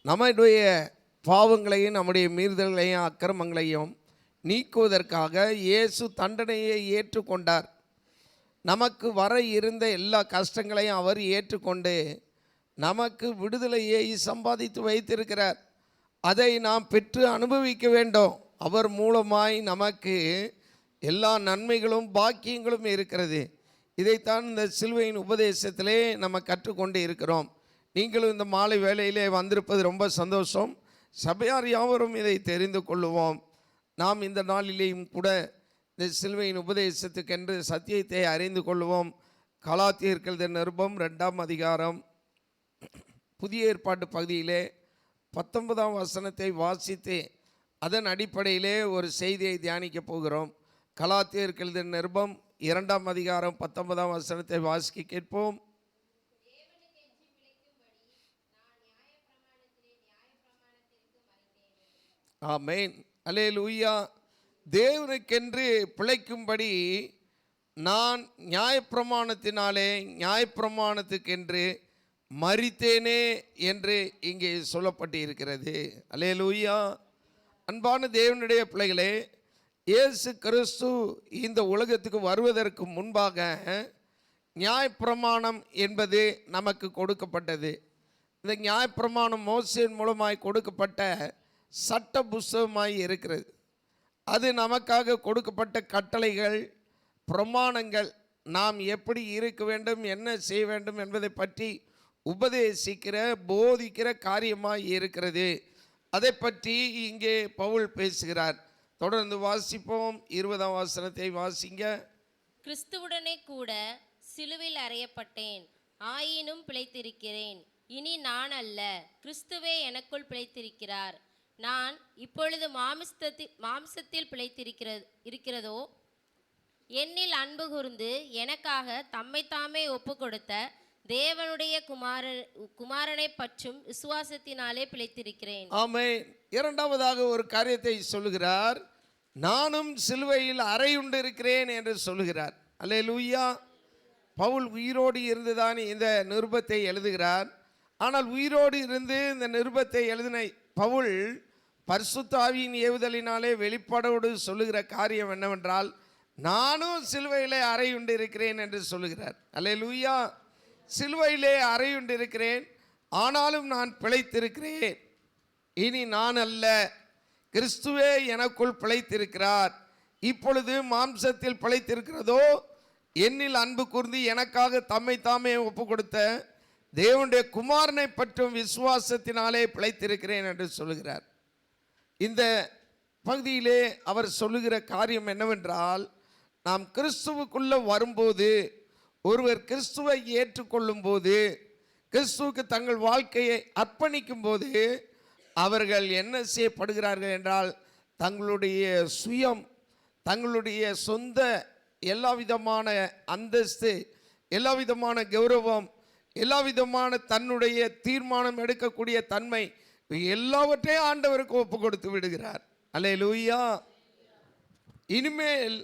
நம்முடைய பாவங்களையும் நம்முடைய மீறுதல்களையும் அக்கிரமங்களையும் நீக்குவதற்காக இயேசு தண்டனையை ஏற்றுக்கொண்டார். நமக்கு வர இருந்த எல்லா கஷ்டங்களையும் அவர் ஏற்றுக்கொண்டு நமக்கு விடுதலையை சம்பாதித்து வைத்திருக்கிறார். அதை நாம் பெற்று அனுபவிக்க வேண்டும். அவர் மூலமாய் நமக்கு எல்லா நன்மைகளும் பாக்கியங்களும் இருக்கிறது. இதைத்தான் இந்த சிலுவையின் உபதேசத்திலே நம்ம கற்றுக்கொண்டு இருக்கிறோம். நீங்களும் இந்த மாலை வேளையிலே வந்திருப்பது ரொம்ப சந்தோஷம். சபையார் யாவரும் இதை தெரிந்து கொள்ளுவோம். நாம் இந்த நாளிலேயும் கூட இந்த சிலுவையின் உபதேசத்துக்கென்று சத்தியத்தை அறிந்து கொள்வோம். கலாத்தியர்கள் நிருபம் 2ஆம் அதிகாரம் புதிய ஏற்பாட்டு பகுதியிலே 19ஆம் வசனத்தை வாசித்து அதன் அடிப்படையிலே ஒரு செய்தியை தியானிக்க போகிறோம். கலாத்தியர்கள் நிருபம் 2ஆம் அதிகாரம் 19ஆம் வசனத்தை வாசிக்க கேட்போம். ஆமென், அல்லேலூயா. தேவனுக்கென்று பிழைக்கும்படி நான் நியாயப்பிரமாணத்தினாலே நியாயப்பிரமாணத்துக்கென்று மரித்தேனே என்று இங்கே சொல்லப்பட்டு இருக்கிறது. அல்லேலூயா. அன்பான தேவனுடைய பிள்ளைகளே, இயேசு கிறிஸ்து இந்த உலகத்துக்கு வருவதற்கு முன்பாக நியாயப்பிரமாணம் என்பது நமக்கு கொடுக்கப்பட்டது. இந்த நியாயப்பிரமாணம் மோசேயின் மூலமாய் கொடுக்கப்பட்ட சட்ட புஸ்தகமாய் இருக்கிறது. அது நமக்காக கொடுக்கப்பட்ட கட்டளைகள், பிரமாணங்கள், நாம் எப்படி இருக்க வேண்டும், என்ன செய்ய வேண்டும் என்பதை பற்றி உபதேசிக்கிற போதிக்கிற காரியமாய் இருக்கிறது. அதை பற்றி இங்கே பவுல் பேசுகிறார். தொடர்ந்து வாசிப்போம். 20ஆம் வசனத்தை வாசிங்க. கிறிஸ்துவுடனே கூட சிலுவையில் அறையப்பட்டேன், ஆயினும் பிழைத்திருக்கிறேன். இனி நான் அல்ல, கிறிஸ்துவே எனக்குள் பிழைத்திருக்கிறார். நான் இப்பொழுது மாம்சத்தில் பிழைத்திருக்கிறதோ, என்னில் அன்பு கூர்ந்து எனக்காக தம்மைத்தாமே ஒப்பு கொடுத்த தேவனுடைய குமாரனை பற்றும் விசுவாசத்தினாலே பிழைத்திருக்கிறேன். ஆமென். இரண்டாவதாக ஒரு காரியத்தை சொல்லுகிறார். நானும் சிலுவையில் அறையுண்டு இருக்கிறேன் என்று சொல்லுகிறார். அல்லேலூயா. பவுல் உயிரோடு இருந்துதான் இந்த நிருபத்தை எழுதுகிறார். ஆனால் உயிரோடு இருந்து இந்த நிருபத்தை எழுதின பவுல் பரிசுத்த ஆவியின் ஏவுதலினாலே வெளிப்பாடோடு சொல்லுகிற காரியம் என்னவென்றால், நானும் சிலுவையிலே அறையுண்டு இருக்கிறேன் என்று சொல்லுகிறார். அல்லேலூயா. சிலுவையிலே அறையுண்டு இருக்கிறேன், ஆனாலும் நான் பிழைத்திருக்கிறேன். இனி நான் அல்ல, கிறிஸ்துவே எனக்குள் பிழைத்திருக்கிறார். இப்பொழுது மாம்சத்தில் பிழைத்திருக்கிறதோ, என்னில் அன்பு கூர்ந்து எனக்காக தம்மை தாமே ஒப்பு கொடுத்த தேவனுடைய குமாரனை பற்றும் விசுவாசத்தினாலே பிழைத்திருக்கிறேன் என்று சொல்லுகிறார். இந்த பகுதியிலே அவர் சொல்லுகிற காரியம் என்னவென்றால், நாம் கிறிஸ்துவுக்குள்ளே வரும்போது, ஒருவர் கிறிஸ்துவை ஏற்றுக்கொள்ளும் போது, கிறிஸ்துவுக்கு தங்கள் வாழ்க்கையை அர்ப்பணிக்கும் போது, அவர்கள் என்ன செய்யப்படுகிறார்கள் என்றால், தங்களுடைய சுயம், தங்களுடைய சொந்த எல்லா விதமான அந்தஸ்து, எல்லா விதமான கௌரவம், எல்லா விதமான தன்னுடைய தீர்மானம் எடுக்கக்கூடிய தன்மை, எல்லாவற்றையும் ஆண்டவருக்கு ஒப்பு கொடுத்து விடுகிறார். அல்லேலூயா. இனிமேல்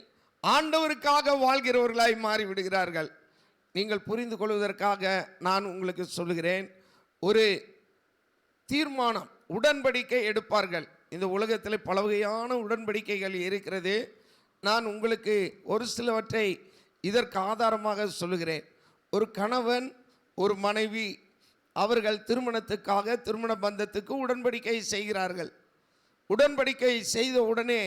ஆண்டவருக்காக வாழ்கிறவர்களாய் மாறி விடுகிறார்கள். நீங்கள் புரிந்து கொள்வதற்காக நான் உங்களுக்கு சொல்லுகிறேன். ஒரு தீர்மானம், உடன்படிக்கை எடுப்பார்கள். இந்த உலகத்தில் பல வகையான உடன்படிக்கைகள் இருக்கிறது. நான் உங்களுக்கு ஒரு சிலவற்றை இதற்கு ஆதாரமாக சொல்லுகிறேன். ஒரு கணவன், ஒரு மனைவி, அவர்கள் திருமணத்துக்காக, திருமண பந்தத்துக்கு உடன்படிக்கை செய்கிறார்கள். உடன்படிக்கை செய்த உடனே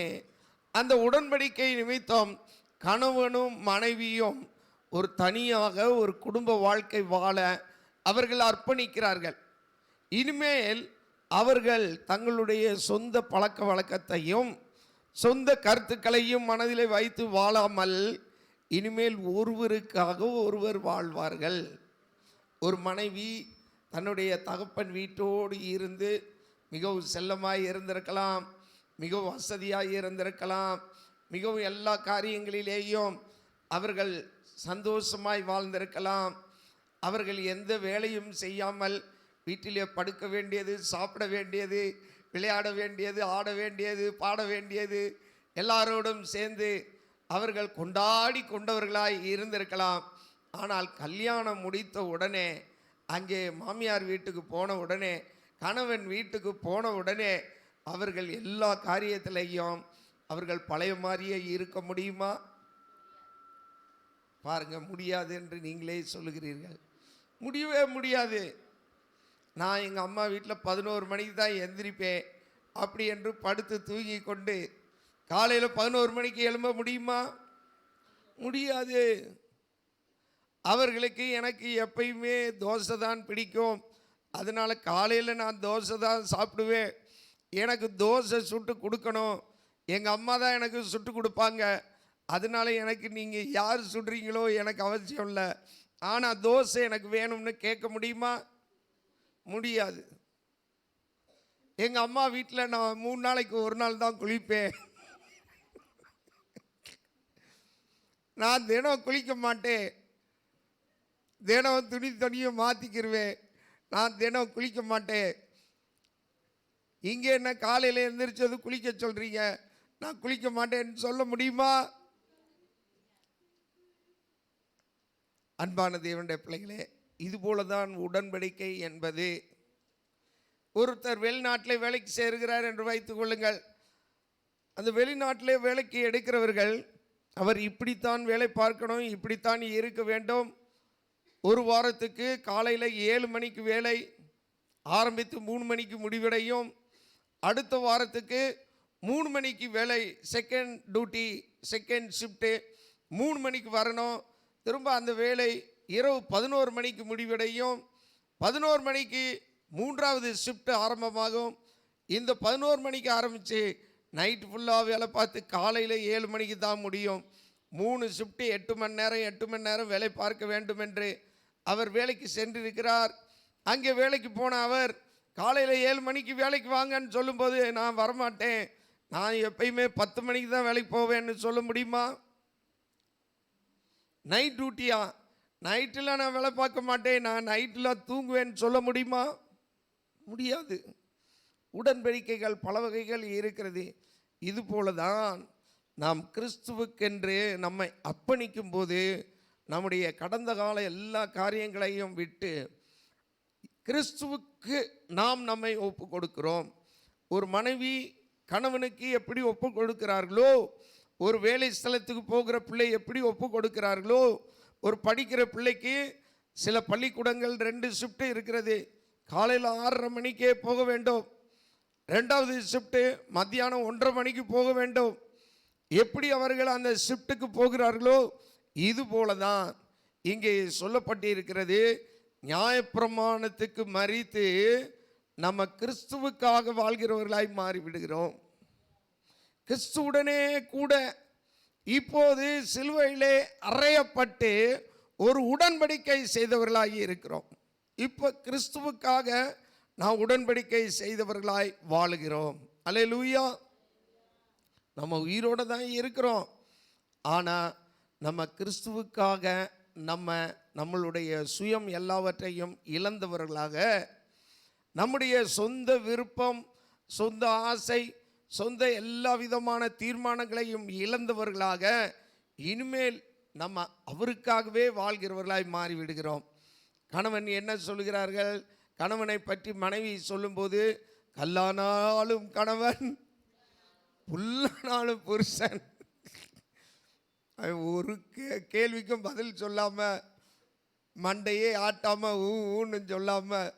அந்த உடன்படிக்கை நிமித்தம் கணவனும் மனைவியும் ஒரு தனியாக ஒரு குடும்ப வாழ்க்கை வாழ அவர்கள் அர்ப்பணிக்கிறார்கள். இனிமேல் அவர்கள் தங்களுடைய சொந்த பழக்க வழக்கத்தையும் சொந்த கருத்துக்களையும் மனதிலே வைத்து வாழாமல் இனிமேல் ஒருவருக்காக ஒருவர் வாழ்வார்கள். ஒரு மனைவி தன்னுடைய தகப்பன் வீட்டோடு இருந்து மிகவும் செல்லமாய் இருந்திருக்கலாம், மிகவும் வசதியாக இருந்திருக்கலாம், மிகவும் எல்லா காரியங்களிலேயும் அவர்கள் சந்தோஷமாய் வாழ்ந்திருக்கலாம். அவர்கள் எந்த வேலையும் செய்யாமல் வீட்டிலே படுக்க வேண்டியது, சாப்பிட வேண்டியது, விளையாட வேண்டியது, ஆட வேண்டியது, பாட வேண்டியது, எல்லாரோடும் சேர்ந்து அவர்கள் கொண்டாடி கொண்டவர்களாய் இருந்திருக்கலாம். ஆனால் கல்யாணம் முடித்த உடனே, அங்கே மாமியார் வீட்டுக்கு போன உடனே கணவன் வீட்டுக்கு போன உடனே அவர்கள் எல்லா காரியத்திலையும் அவர்கள் பழைய மாதிரியே இருக்க முடியுமா? பாருங்க, முடியாது என்று நீங்களே சொல்லுகிறீர்கள். முடியவே முடியாது. நான் எங்கள் அம்மா வீட்டில் 11 மணிக்கு தான் எந்திரிப்பேன் அப்படி என்று படுத்து தூங்கி கொண்டு காலையில் 11 மணிக்கு எழும்ப முடியுமா? முடியாது. அவர்களுக்கு எனக்கு எப்பயுமே தோசை தான் பிடிக்கும். அதனால் காலையில் நான் தோசை தான் சாப்பிடுவேன். எனக்கு தோசை சுட்டு கொடுக்கணும். எங்கள் அம்மா தான் எனக்கு சுட்டு கொடுப்பாங்க. அதனால எனக்கு நீங்கள் யார் சுடுறீங்களோ எனக்கு அவசியம் இல்லை. ஆனால் தோசை எனக்கு வேணும்னு கேட்க முடியுமா? முடியாது. எங்கள் அம்மா வீட்டில் நான் 3 நாளைக்கு ஒரு நாள் தான் குளிப்பேன். நான் தினம் குளிக்க மாட்டேன். தினம் துணியை மாற்றிக்கிருவேன். நான் தினம் குளிக்க மாட்டேன். இங்கே என்ன காலையில் எழுந்திரிச்சது குளிக்க சொல்கிறீங்க, நான் குளிக்க மாட்டேன்னு சொல்ல முடியுமா? அன்பான தேவனுடைய பிள்ளைகளே, இதுபோல தான் உடன்படிக்கை என்பது. ஒருத்தர் வெளிநாட்டில் வேலைக்கு சேர்கிறார் என்று வைத்துக் கொள்ளுங்கள். அந்த வெளிநாட்டிலே வேலைக்கு எடுக்கிறவர்கள் அவர் இப்படித்தான் வேலை பார்க்கணும், இப்படித்தான் இருக்க வேண்டும். ஒரு வாரத்துக்கு காலையில் 7 மணிக்கு வேலை ஆரம்பித்து 3 மணிக்கு முடிவடையும். அடுத்த வாரத்துக்கு 3 மணிக்கு வேலை, செகண்ட் டியூட்டி, செகண்ட் ஷிஃப்ட்டு 3 மணிக்கு வரணும். திரும்ப அந்த வேலை இரவு 11 மணிக்கு முடிவடையும். 11 மணிக்கு 3வது ஷிஃப்ட் ஆரம்பமாகும். இந்த 11 மணிக்கு ஆரம்பித்து நைட்டு ஃபுல்லாக வேலை பார்த்து காலையில் 7 மணிக்கு தான் முடியும். 3 ஷிஃப்ட்டு 8 மணி நேரம் வேலை பார்க்க வேண்டும் என்று அவர் வேலைக்கு சென்றிருக்கிறார். அங்கே வேலைக்கு போன அவர் காலையில் 7 மணிக்கு வேலைக்கு வாங்கன்னு சொல்லும்போது நான் வரமாட்டேன், நான் எப்பயுமே 10 மணிக்கு தான் வேலைக்கு போவேன்னு சொல்ல முடியுமா? நைட் டியூட்டியா, நைட்டில் நான் வேலை பார்க்க மாட்டேன், நான் நைட்டில் தூங்குவேன்னு சொல்ல முடியுமா? முடியாது. உடன்படிக்கைகள் பல வகைகள் இருக்கிறது. இது போல தான் நாம் கிறிஸ்துவுக்கென்று நம்மை அர்ப்பணிக்கும் போது நம்முடைய கடந்த கால எல்லா காரியங்களையும் விட்டு கிறிஸ்துவுக்கு நாம் நம்மை ஒப்பு கொடுக்கிறோம். ஒரு மனைவி கணவனுக்கு எப்படி ஒப்பு கொடுக்கிறார்களோ, ஒரு வேலை ஸ்தலத்துக்கு போகிற பிள்ளை எப்படி ஒப்பு கொடுக்கிறார்களோ, ஒரு படிக்கிற பிள்ளைக்கு சில பள்ளிக்கூடங்கள் 2 ஷிஃப்ட்டு இருக்கிறது. காலையில் 6:30 மணிக்கே போக வேண்டும். 2வது ஷிஃப்ட்டு மத்தியானம் 1:30 மணிக்கு போக வேண்டும். எப்படி அவர்கள் அந்த ஷிஃப்ட்டுக்கு போகிறார்களோ இது போல தான் இங்கே சொல்லப்பட்டிருக்கிறது. நியாயப்பிரமாணத்துக்கு மரித்து நம்ம கிறிஸ்துவுக்காக வாழ்கிறவர்களாய் மாறிவிடுகிறோம். கிறிஸ்துவுடனே கூட இப்போது சிலுவையிலே அறையப்பட்டு ஒரு உடன்படிக்கை செய்தவர்களாகி இருக்கிறோம். இப்போ கிறிஸ்துவுக்காக நாம் உடன்படிக்கை செய்தவர்களாய் வாழுகிறோம். அல்லேலூயா. நம்ம உயிரோடு தான் இருக்கிறோம். ஆனால் நம்ம கிறிஸ்துவுக்காக நம்மளுடைய சுயம் எல்லாவற்றையும் இழந்தவர்களாக, நம்முடைய சொந்த விருப்பம், சொந்த ஆசை, சொந்த எல்லா விதமான தீர்மானங்களையும் இழந்தவர்களாக இனிமேல் நம்ம அவருக்காகவே வாழ்கிறவர்களாய் மாறிவிடுகிறோம். கணவன் என்ன சொல்கிறார்கள்? கணவனை பற்றி மனைவி சொல்லும்போது, கல்லானாலும் கணவன், புல்லானாலும் புருஷன். ஒரு கேள்விக்கும் பதில் சொல்லாமல், மண்டையே ஆட்டாமல் ஊன்னு சொல்லாமல்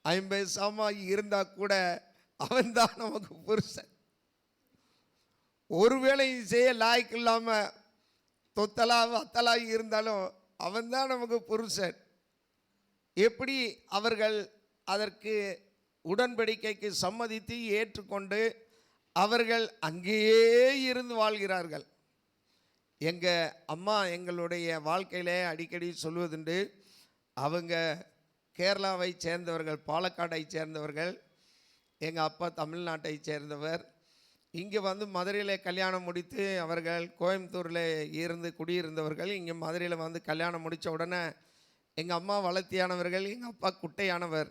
50 சாமான் இருந்தால் கூட அவன்தான் நமக்கு புருஷன். ஒரு வேளையும் செய்ய லாய்க்கு இல்லாமல் தொத்தலாக இருந்தாலும் அவன்தான் நமக்கு புருஷன். எப்படி அவர்கள் அதற்கு உடன்படிக்கைக்கு சம்மதித்து ஏற்றுக்கொண்டு அவர்கள் அங்கேயே இருந்து வாழ்கிறார்கள். எங்கள் அம்மா எங்களுடைய வாழ்க்கையிலே அடிக்கடி சொல்வதுண்டு, அவங்க கேரளாவை சேர்ந்தவர்கள், பாலக்காடை சேர்ந்தவர்கள். எங்கள் அப்பா தமிழ்நாட்டை சேர்ந்தவர். இங்கே வந்து மதுரையில் கல்யாணம் முடித்து அவர்கள் கோயம்புத்தூரில் இருந்து குடியிருந்தவர்கள். இங்கே மதுரையில் வந்து கல்யாணம் முடித்த உடனே எங்கள் அம்மா வளர்த்தியானவர்கள், எங்கள் அப்பா குட்டையானவர்.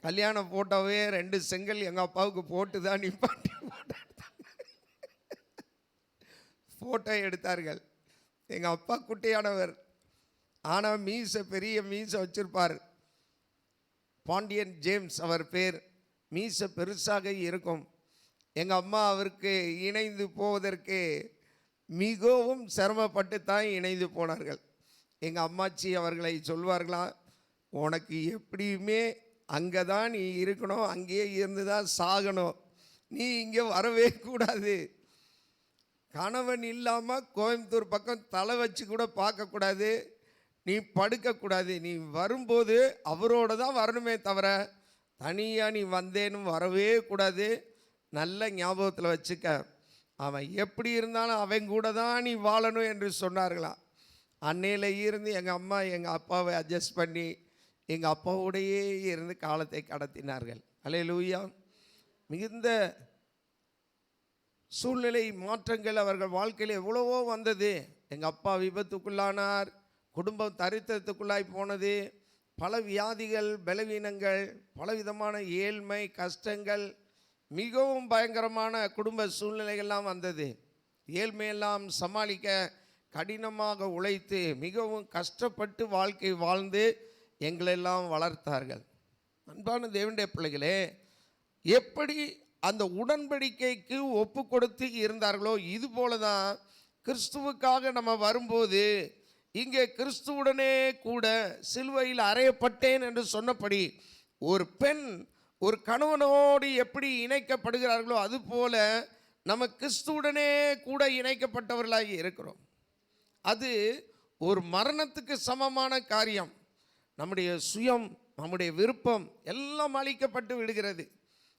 கல்யாண ஃபோட்டோவே 2 செங்கல் எங்கள் அப்பாவுக்கு போட்டு தான் நிப்பாட்டி ஃபோட்டோ எடுத்தார்கள். எங்கள் அப்பா குட்டையானவர், ஆனால் மீசை பெரிய மீசை வச்சுருப்பார். பாண்டியன் ஜேம்ஸ் அவர் பேர். மீசை பெருசாக இருக்கும். எங்கள் அம்மா அவருக்கு இணைந்து போவதற்கு மிகவும் சிரமப்பட்டு தான் இணைந்து போனார்கள். எங்கள் அம்மாச்சி அவர்களை சொல்வார்களாம், உனக்கு எப்படியுமே அங்கே தான் நீ இருக்கணும், அங்கேயே இருந்து தான் சாகணும், நீ இங்கே வரவே கூடாது, கணவன் இல்லாமல் கோயம்புத்தூர் பக்கம் தலை வச்சு கூட பார்க்கக்கூடாது, நீ படுக்கக்கூடாது, நீ வரும்போது அவரோட தான் வரணுமே தவிர தனியாக நீ வந்தேன்னு வரவே கூடாது, நல்ல ஞாபகத்தில் வச்சுக்க, அவன் எப்படி இருந்தாலும் அவன் கூட தான் நீ வாழணும் என்று சொன்னார்களாம். அன்னையில் இருந்து எங்கள் அம்மா எங்கள் அப்பாவை அட்ஜஸ்ட் பண்ணி எங்கள் அப்பாவோடையே இருந்து காலத்தை கடத்தினார்கள். அல்லேலூயா. மிகுந்த சூழ்நிலை மாற்றங்கள் அவர்கள் வாழ்க்கையில் எவ்வளவோ வந்தது. எங்கள் அப்பா விபத்துக்குள்ளானார், குடும்பம் தரித்திரத்துக்குள்ளாய் போனது, பல வியாதிகள், பலவீனங்கள், பலவிதமான ஏழ்மை, கஷ்டங்கள், மிகவும் பயங்கரமான குடும்ப சூழ்நிலைகள்லாம் வந்தது. ஏழ்மையெல்லாம் சமாளிக்க கடினமாக உழைத்து மிகவும் கஷ்டப்பட்டு வாழ்க்கை வாழ்ந்து எங்களெல்லாம் வளர்த்தார்கள். அன்பான தேவனுடைய பிள்ளைகளே, எப்படி அந்த உடன்படிக்கைக்கு ஒப்பு கொடுத்து இருந்தார்களோ இதுபோல தான் கிறிஸ்துவுக்காக நம்ம வரும்போது இங்கே கிறிஸ்துவுடனே கூட சிலுவையில் அறையப்பட்டேன் என்று சொன்னபடி ஒரு பெண் ஒரு கணவனோடு எப்படி இணைக்கப்படுகிறார்களோ அதுபோல நம்ம கிறிஸ்துவுடனே கூட இணைக்கப்பட்டவர்களாகி இருக்கிறோம். அது ஒரு மரணத்துக்கு சமமான காரியம். நம்முடைய சுயம், நம்முடைய விருப்பம் எல்லாம் அழிக்கப்பட்டு விடுகிறது.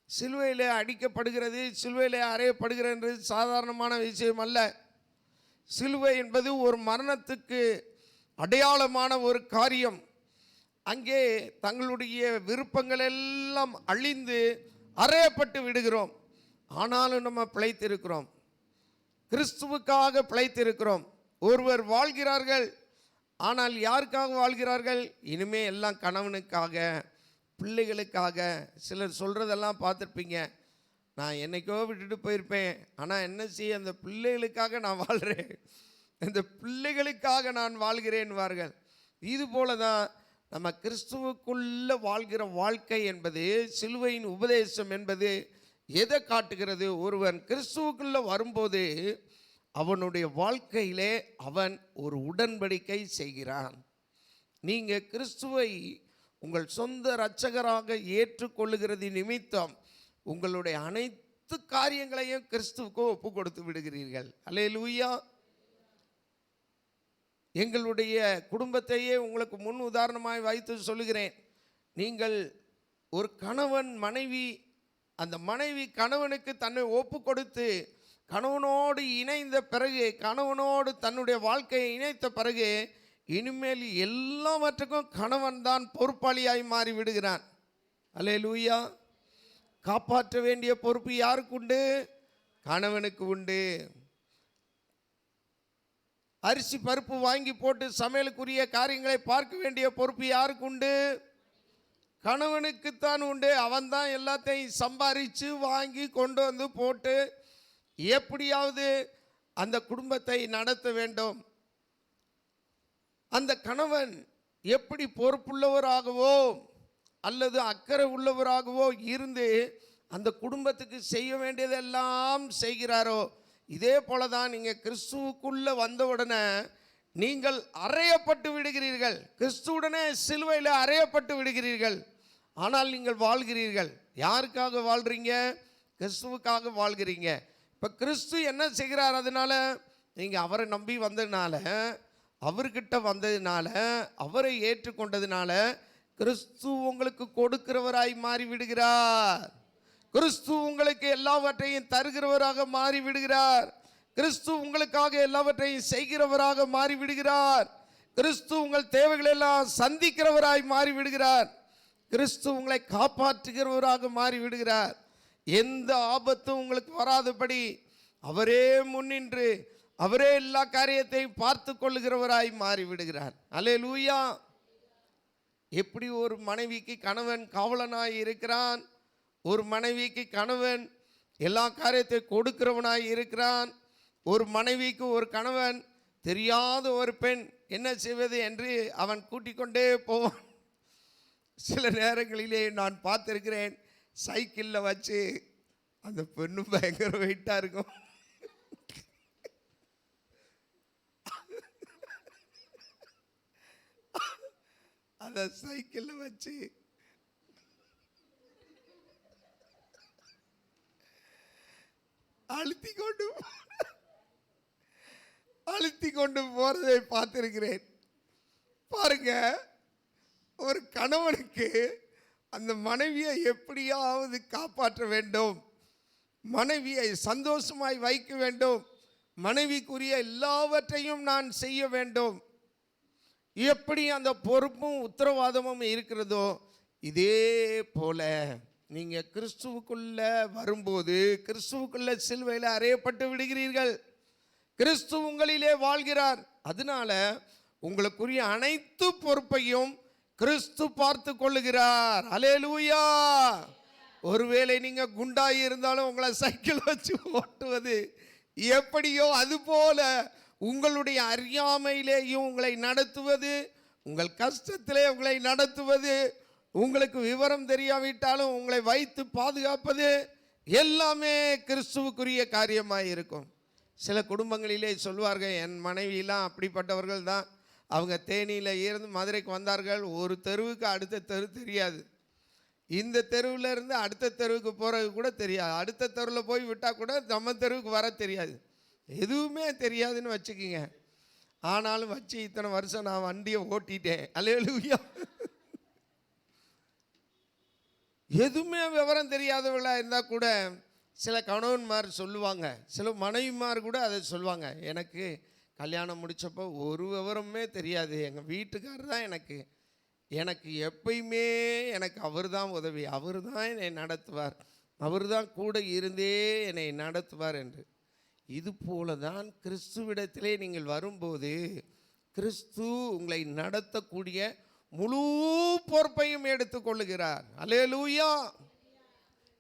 சிலுவையில் அடிக்கப்படுகிறது, சிலுவையில் அறையப்படுகிறது சாதாரணமான விஷயம் அல்ல. சிலுவை என்பது ஒரு மரணத்துக்கு அடையாளமான ஒரு காரியம். அங்கே தங்களுடைய விருப்பங்கள் எல்லாம் அழிந்து அறையப்பட்டு விடுகிறோம். ஆனாலும் நம்ம பிழைத்திருக்கிறோம், கிறிஸ்துவுக்காக பிழைத்திருக்கிறோம். ஒருவர் வாழ்கிறார்கள், ஆனால் யாருக்காக வாழ்கிறார்கள்? இனிமே எல்லாம் கணவனுக்காக, பிள்ளைகளுக்காக. சிலர் சொல்கிறதெல்லாம் பார்த்துருப்பீங்க, நான் என்னைக்கோ விட்டுட்டு போயிருப்பேன், ஆனால் என்ன செய்ய, அந்த பிள்ளைகளுக்காக நான் வாழ்கிறேன், அந்த பிள்ளைகளுக்காக நான் வாழ்கிறேன்வார்கள். இது போல தான் நம்ம கிறிஸ்துவுக்குள்ளே வாழ்கிற வாழ்க்கை என்பது, சிலுவையின் உபதேசம் என்பது எதை காட்டுகிறது? ஒருவன் கிறிஸ்துவுக்குள்ளே வரும்போது அவனுடைய வாழ்க்கையிலே அவன் ஒரு உடன்படிக்கை செய்கிறான். நீங்கள் கிறிஸ்துவை உங்கள் சொந்த இரட்சகராக ஏற்றுக்கொள்ளுகிறது நிமித்தம் உங்களுடைய அனைத்து காரியங்களையும் கிறிஸ்துவுக்கு ஒப்பு கொடுத்து விடுகிறீர்கள். அல்லேலூயா. எங்களுடைய குடும்பத்தையே உங்களுக்கு முன் உதாரணமாய் வைத்து சொல்லுகிறேன். நீங்கள் ஒரு கணவன் மனைவி, அந்த மனைவி கணவனுக்கு தன்னை ஒப்பு கொடுத்து கணவனோடு இணைந்த பிறகு, கணவனோடு தன்னுடைய வாழ்க்கையை இணைத்த பிறகு இனிமேல் எல்லாவற்றுக்கும் கணவன் தான் பொறுப்பாளியாய் மாறி விடுகிறான். அல்லேலூயா. காப்பாற்ற வேண்டிய பொறுப்பு யாருக்கு உண்டு? கணவனுக்கு உண்டு. அரிசி பருப்பு வாங்கி போட்டு சமையலுக்குரிய காரியங்களை பார்க்க வேண்டிய பொறுப்பு யாருக்கு உண்டு? கணவனுக்குத்தான் உண்டு. அவன்தான் எல்லாத்தையும் சம்பாதிச்சு வாங்கி கொண்டு வந்து போட்டு எப்படியாவது அந்த குடும்பத்தை நடத்த வேண்டும். அந்த கணவன் எப்படி பொறுப்புள்ளவராகவோ அல்லது அக்கறை உள்ளவராகவோ இருந்து அந்த குடும்பத்துக்கு செய்ய வேண்டியதெல்லாம் செய்கிறாரோ, இதே போல தான் நீங்கள் கிறிஸ்துவுக்குள்ளே வந்தவுடனே நீங்கள் அறையப்பட்டு விடுகிறீர்கள். கிறிஸ்துவுடனே சிலுவையில் அறையப்பட்டு விடுகிறீர்கள். ஆனால் நீங்கள் வாழ்கிறீர்கள். யாருக்காக வாழ்கிறீங்க? கிறிஸ்துவுக்காக வாழ்கிறீங்க. இப்போ கிறிஸ்து என்ன செய்கிறார்? அதனால் நீங்கள் அவரை நம்பி வந்ததுனால, அவர்கிட்ட வந்ததுனால, அவரை ஏற்றுக்கொண்டதுனால கிறிஸ்து உங்களுக்கு கொடுக்கிறவராய் மாறி விடுகிறார். கிறிஸ்து உங்களுக்கு எல்லாவற்றையும் தருகிறவராக மாறி விடுகிறார். கிறிஸ்து உங்களுக்காக எல்லாவற்றையும் செய்கிறவராக மாறி விடுகிறார். கிறிஸ்து உங்கள் தேவைகள் எல்லாம் சந்திக்கிறவராய் மாறி விடுகிறார். கிறிஸ்து உங்களை காப்பாற்றுகிறவராக மாறி விடுகிறார். எந்த ஆபத்தும் உங்களுக்கு வராதபடி அவரே முன்னின்று அவரே எல்லா காரியத்தையும் பார்த்து கொள்ளுகிறவராய் மாறி விடுகிறார். அல்லேலூயா. எப்படி ஒரு மனைவிக்கு கணவன் காவலனாய் இருக்கிறான், ஒரு மனைவிக்கு கணவன் எல்லா காரியத்தை கொடுக்கிறவனாய் இருக்கிறான், ஒரு மனைவிக்கு ஒரு கணவன் தெரியாத ஒரு பெண் என்ன செய்வது என்று அவன் கூட்டிக் கொண்டே போவான். சில நேரங்களிலே நான் பார்த்துருக்கிறேன், சைக்கிளில் வச்சு அந்த பெண்ணு பயங்கர வெயிட்டாக இருக்கும். அந்த சைக்கிளில் வச்சு அழுத்தி கொண்டு போறதை பார்த்திருக்கிறேன். பாருங்க, ஒரு கணவனுக்கு அந்த மனைவியை எப்படியாவது காப்பாற்ற வேண்டும், மனைவியை சந்தோஷமாய் வைக்க வேண்டும், மனைவிக்குரிய எல்லாவற்றையும் நான் செய்ய வேண்டும். எப்படி அந்த பொறுப்பும் உத்தரவாதமும் இருக்கிறதோ, இதே போல நீங்கள் கிறிஸ்துவுக்குள்ள வரும்போது, கிறிஸ்துவுக்குள்ள சிலுவையில் அறையப்பட்டு விடுகிறீர்கள். கிறிஸ்து உங்களிலே வாழ்கிறார். அதனால உங்களுக்குரிய அனைத்து பொறுப்பையும் கிறிஸ்து பார்த்து கொள்ளுகிறார். அல்லேலூயா. ஒருவேளை நீங்க குண்டாகி இருந்தாலும் உங்களை சைக்கிள் வச்சு ஓட்டுவது எப்படியோ அதுபோல உங்களுடைய அறியாமையிலேயும் உங்களை நடத்துவது, உங்கள் கஷ்டத்திலே உங்களை நடத்துவது, உங்களுக்கு விவரம் தெரியாவிட்டாலும் உங்களை வைத்து பாதுகாப்பது எல்லாமே கிறிஸ்துவுக்குரிய காரியமாக இருக்கும். சில குடும்பங்களிலே சொல்வார்கள், என் மனைவியெல்லாம் அப்படிப்பட்டவர்கள் தான். அவங்க தேனியில் இருந்து மதுரைக்கு வந்தார்கள், ஒரு தெருவுக்கு அடுத்த தெரு தெரியாது. இந்த தெருவில் இருந்து அடுத்த தெருவுக்கு போகிறது கூட தெரியாது. அடுத்த தெருவில் போய் விட்டால் கூட நம்ம தெருவுக்கு வர தெரியாது. எதுவுமே தெரியாதுன்னு வச்சுக்கிங்க. ஆனாலும் வச்சு இத்தனை வருஷம் நான் வண்டியை ஓட்டிட்டேன். அல்லேலூயா. எதுவுமே விவரம் தெரியாதவர்களாக இருந்தால் கூட சில கணவன்மார் சொல்லுவாங்க, சில மனைவிமார் கூட அதை சொல்லுவாங்க, எனக்கு கல்யாணம் முடித்தப்போ ஒரு விவரமே தெரியாது, எங்கள் வீட்டுக்காரர் தான் எனக்கு எப்பயுமே எனக்கு அவர் தான் உதவி, அவர் தான் என்னை நடத்துவார், அவர் தான் கூட இருந்தே என்னை நடத்துவார் என்று. இது போல தான் கிறிஸ்துவிடத்திலே நீங்கள் வரும்போது கிறிஸ்து உங்களை நடத்தக்கூடிய முழு பொறுப்பையும் எடுத்துக்கொள்ளுகிறார். அல்லேலூயா.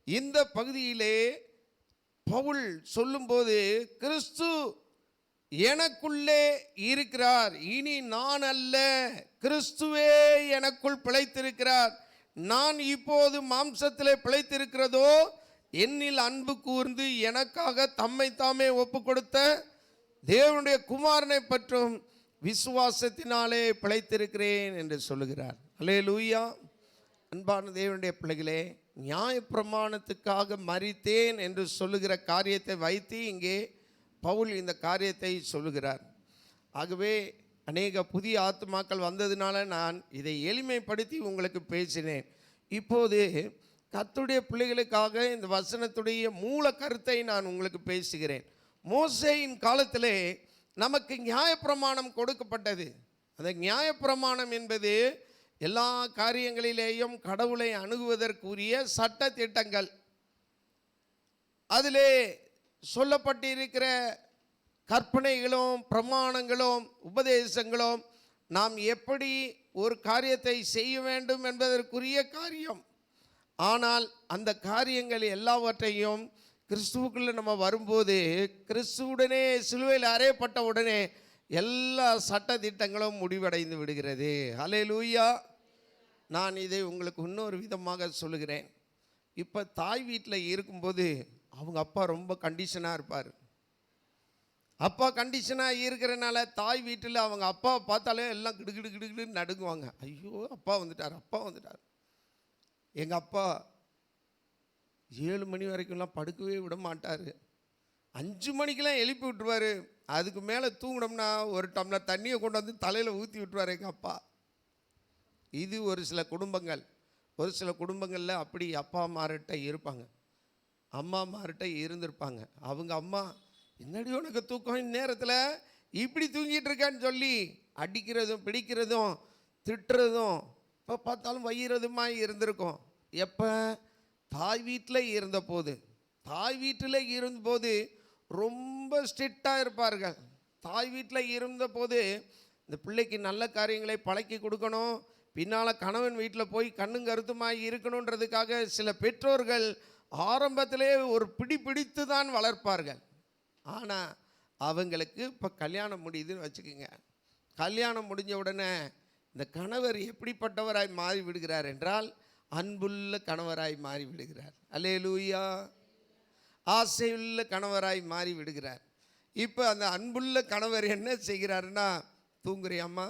இந்த பகுதியிலே பவுல் சொல்லும்போது, கிறிஸ்து எனக்குள்ளே இருக்கிறார், இனி நான் அல்ல, கிறிஸ்துவே எனக்குள் பிழைத்திருக்கிறார், நான் இப்போது மாம்சத்திலே பிழைத்திருக்கிறதோ என்னில் அன்பு கூர்ந்து எனக்காக தம்மை தாமே ஒப்பு கொடுத்த தேவனுடைய குமாரனை பற்றும் விசுவாசத்தினாலே பிழைத்திருக்கிறேன் என்று சொல்லுகிறார். அல்லேலூயா. அன்பான தேவனுடைய பிள்ளைகளே, நியாயப்பிரமாணத்துக்காக மரித்தேன் என்று சொல்லுகிற காரியத்தை வைத்து இங்கே பவுல் இந்த காரியத்தை சொல்லுகிறார். ஆகவே அநேக புதிய ஆத்துமாக்கள் வந்ததுனால நான் இதை எளிமைப்படுத்தி உங்களுக்கு பேசினேன். இப்போது கர்த்தருடைய பிள்ளைகளுக்காக இந்த வசனத்துடைய மூல கருத்தை நான் உங்களுக்கு பேசுகிறேன். மோசேயின் காலத்திலே நமக்கு நியாயப்பிரமாணம் கொடுக்கப்பட்டது. அந்த நியாயப்பிரமாணம் என்பது எல்லா காரியங்களிலேயும் கடவுளை அணுகுவதற்குரிய சட்ட திட்டங்கள். அதிலே சொல்லப்பட்டிருக்கிற கற்பனைகளும் பிரமாணங்களும் உபதேசங்களும் நாம் எப்படி ஒரு காரியத்தை செய்ய வேண்டும் என்பதற்குரிய காரியம். ஆனால் அந்த காரியங்கள் எல்லாவற்றையும் கிறிஸ்துவுக்குள்ளே நம்ம வரும்போது, கிறிஸ்துவுடனே சிலுவையில் அறையப்பட்ட உடனே எல்லா சட்ட திட்டங்களும் முடிவடைந்து விடுகிறது. அல்லேலூயா. நான் இதை உங்களுக்கு இன்னொரு விதமாக சொல்லுகிறேன். இப்போ தாய் வீட்டில் இருக்கும்போது அவங்க அப்பா ரொம்ப கண்டிஷனாக இருப்பார். அப்பா கண்டிஷனாக இருக்கிறனால தாய் வீட்டில் அவங்க அப்பாவை பார்த்தாலே எல்லாம் கிடுகிடுன்னு நடுங்குவாங்க. ஐயோ, அப்பா வந்துட்டார், அப்பா வந்துட்டார். எங்கள் அப்பா 7 மணி வரைக்கும்லாம் படுக்கவே விட மாட்டார். 5 மணிக்கெல்லாம் எழுப்பி விட்டுருவார். அதுக்கு மேலே தூங்கினோம்னா ஒரு டம்ளர் தண்ணியை கொண்டு வந்து தலையில் ஊற்றி விட்டுருவார் எங்கள் அப்பா. இது ஒரு சில குடும்பங்கள். ஒரு சில குடும்பங்களில் அப்படி அப்பா அம்மார்கிட்ட இருப்பாங்க, அம்மா அம்மார்கிட்ட இருந்திருப்பாங்க. அவங்க அம்மா, என்னடி உனக்கு தூக்கம் இந்நேரத்தில் இப்படி தூங்கிட்டு இருக்கான்னு சொல்லி அடிக்கிறதும் பிடிக்கிறதும் திட்டுறதும் இப்போ பார்த்தாலும் வயிறதுமா இருந்திருக்கும். எப்போ? தாய் வீட்டில் இருந்தபோது. தாய் வீட்டில் இருந்தபோது ரொம்ப ஸ்ட்ரிக்டாக இருப்பார்கள். தாய் வீட்டில் இருந்தபோது இந்த பிள்ளைக்கு நல்ல காரியங்களை பழக்கி கொடுக்கணும், பின்னால் கணவன் வீட்டில் போய் கண்ணும் கருத்துமாய் இருக்கணுன்றதுக்காக சில பெற்றோர்கள் ஆரம்பத்திலே ஒரு பிடித்து தான் வளர்ப்பார்கள். ஆனால் அவங்களுக்கு இப்போ கல்யாணம் முடியுதுன்னு வச்சுக்கோங்க. கல்யாணம் முடிஞ்ச உடனே இந்த கணவர் எப்படிப்பட்டவராய் மாறி விடுகிறார் என்றால் அன்புள்ள கணவராய் மாறி விடுகிறார். அல்லேலூயா. ஆசையுள்ள கணவராய் மாறி விடுகிறார். இப்போ அந்த அன்புள்ள கணவர் என்ன செய்கிறாருன்னா, தூங்குறியாம்மா,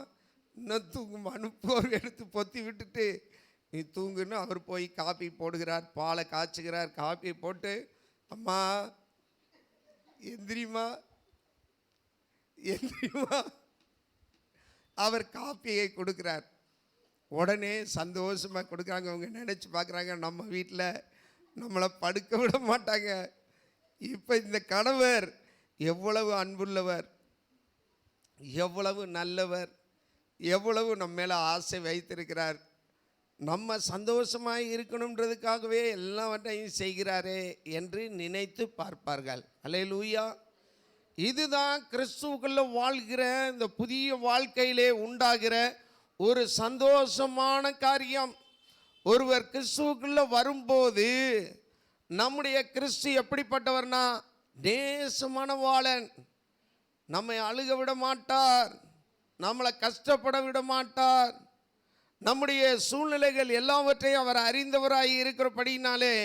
இன்னும் தூங்குமான்னு போர் எடுத்து பொத்தி விட்டுட்டு நீ தூங்குன்னு அவர் போய் காப்பி போடுகிறார், பாலை காய்ச்சுகிறார். காப்பியை போட்டு, அம்மா எந்திரிமா எந்திரிமா, அவர் காப்பியை கொடுக்குறார். உடனே சந்தோஷமாக கொடுக்குறாங்க. அவங்க நினச்சி பார்க்குறாங்க, நம்ம வீட்டில் நம்மளை படுக்க விட மாட்டாங்க. இப்போ இந்த கணவர் எவ்வளவு அன்புள்ளவர், எவ்வளவு நல்லவர், எவ்வளவு நம்ம மேலே ஆசை வைத்திருக்கிறார். நம்ம சந்தோஷமாக இருக்கணுன்றதுக்காகவே எல்லாவற்றையும் செய்கிறாரே என்று நினைத்து பார்ப்பார்கள். அல்லேலூயா. இதுதான் கிறிஸ்துவுக்குள்ள வாழ்கிற இந்த புதிய வாழ்க்கையிலே உண்டாகிற ஒரு சந்தோஷமான காரியம். ஒருவர் கிறிஸ்துவுக்குள்ள வரும்போது, நம்முடைய கிறிஸ்து எப்படிப்பட்டவர்னா நேசமானவாளன். நம்மை அழுக விட மாட்டார், நம்மளை கஷ்டப்பட விட மாட்டார். நம்முடைய சூழ்நிலைகள் எல்லாவற்றையும் அவர் அறிந்தவராக இருக்கிறபடினாலே,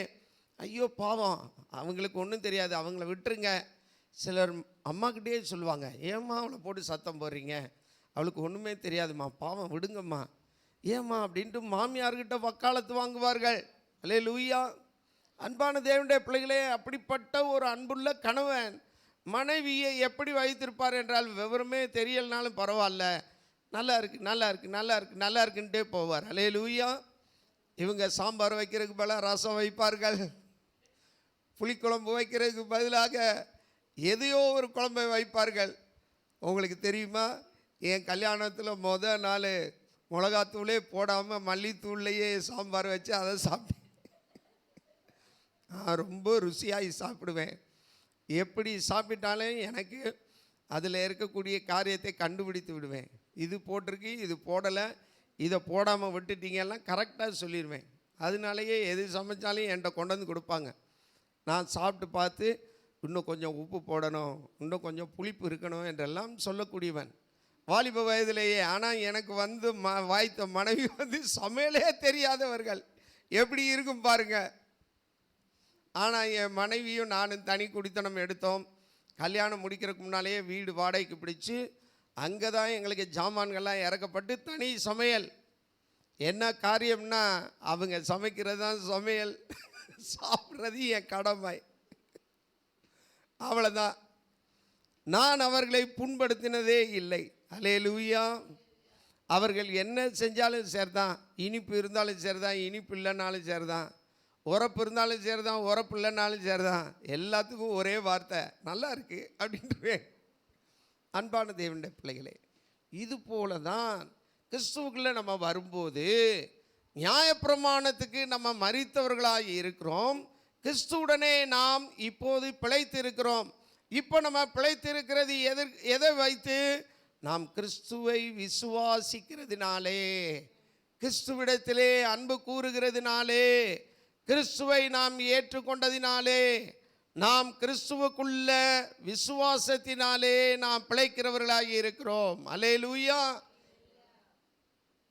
ஐயோ பாவம் அவங்களுக்கு ஒன்றும் தெரியாது, அவங்கள விட்டுருங்க. சிலர் அம்மாக்கிட்டே சொல்லுவாங்க, ஏம்மா அவளை போட்டு சத்தம் போடுறீங்க, அவளுக்கு ஒன்றுமே தெரியாதும்மா, பாவம் விடுங்கம்மா, ஏம்மா அப்படின்ட்டு மாமியார்கிட்ட வக்காலத்து வாங்குவார்கள். அல்லேலூயா. அன்பான தேவனுடைய பிள்ளைகளே, அப்படிப்பட்ட ஒரு அன்புள்ள கணவன் மனைவியை எப்படி வைத்திருப்பார் என்றால், விவரமே தெரியலனாலும் பரவாயில்ல, நல்லா இருக்கு நல்லா இருக்கு நல்லா இருக்கு நல்லா இருக்குன்ட்டே போவார். அல்லேலூயா. இவங்க சாம்பார் வைக்கிறதுக்கு பதிலாக ரசம் வைப்பார்கள், புளிக்குழம்பு வைக்கிறதுக்கு பதிலாக எதையோ ஒரு குழம்பை வைப்பார்கள். உங்களுக்கு தெரியுமா, என் கல்யாணத்தில் முதல் நாள் மிளகாத்தூளே போடாமல் மல்லித்தூள்லையே சாம்பார் வச்சு அதை சாப்பிட்டேன். நான் ரொம்ப ருசியாகி சாப்பிடுவேன். எப்படி சாப்பிட்டாலும் எனக்கு அதில் இருக்கக்கூடிய காரியத்தை கண்டுபிடித்து விடுவேன். இது போட்டிருக்கு, இது போடலை, இதை போடாமல் விட்டுட்டீங்கன்னா கரெக்டாக சொல்லிடுவேன். அதனாலேயே எது சமைச்சாலும் என்கிட்ட கொண்டு வந்து கொடுப்பாங்க. நான் சாப்பிட்டு பார்த்து இன்னும் கொஞ்சம் உப்பு போடணும், இன்னும் கொஞ்சம் புளிப்பு இருக்கணும் என்றெல்லாம் சொல்லக்கூடியவன் வாலிப வயதிலேயே. ஆனால் எனக்கு வந்து வாய்த்த மனைவி வந்து சமையலே தெரியாதவர்கள். எப்படி இருக்கும் பாருங்க. ஆனால் என் மனைவியும் நானும் தனி குடித்தனம் எடுத்தோம். கல்யாணம் முடிக்கிறதுக்கு முன்னாலேயே வீடு வாடகைக்கு பிடிச்சி அங்கே தான் எங்களுக்கு ஜாமான்கள்லாம் இறக்கப்பட்டு தனி சமையல். என்ன காரியம்னா, அவங்க சமைக்கிறது தான் சமையல், சாப்பிட்றது என் கடமை. அவ்வளோதான். நான் அவர்களை புண்படுத்தினதே இல்லை. அல்லேலூயா. அவர்கள் என்ன செஞ்சாலும் சரிதான், இனிப்பு இருந்தாலும் சரிதான், இனிப்பு இல்லைனாலும் சரிதான், உரப்பு இருந்தாலும் சரிதான், உரப்பு இல்லைனாலும் சரிதான், எல்லாத்துக்கும் ஒரே வார்த்தை நல்லா இருக்கு அப்படின்ட்டுவேன். அன்பான தேவனுடைய பிள்ளைகளே, இது போல தான் கிறிஸ்துவுக்குள்ளே நம்ம வரும்போது நியாயப்பிரமாணத்துக்கு நம்ம மரித்தவர்களாக இருக்கிறோம். கிறிஸ்துவுடனே நாம் இப்போது பிழைத்து இருக்கிறோம். இப்போ நம்ம பிழைத்து இருக்கிறது எதை வைத்து? நாம் கிறிஸ்துவை விசுவாசிக்கிறதுனாலே, கிறிஸ்துவிடத்திலே அன்பு கூறுகிறதுனாலே, கிறிஸ்துவை நாம் ஏற்றுக்கொண்டதினாலே, நாம் கிறிஸ்துவுக்குள்ள விசுவாசத்தினாலே நாம் பிழைக்கிறவர்களாகி இருக்கிறோம். அல்லேலூயா.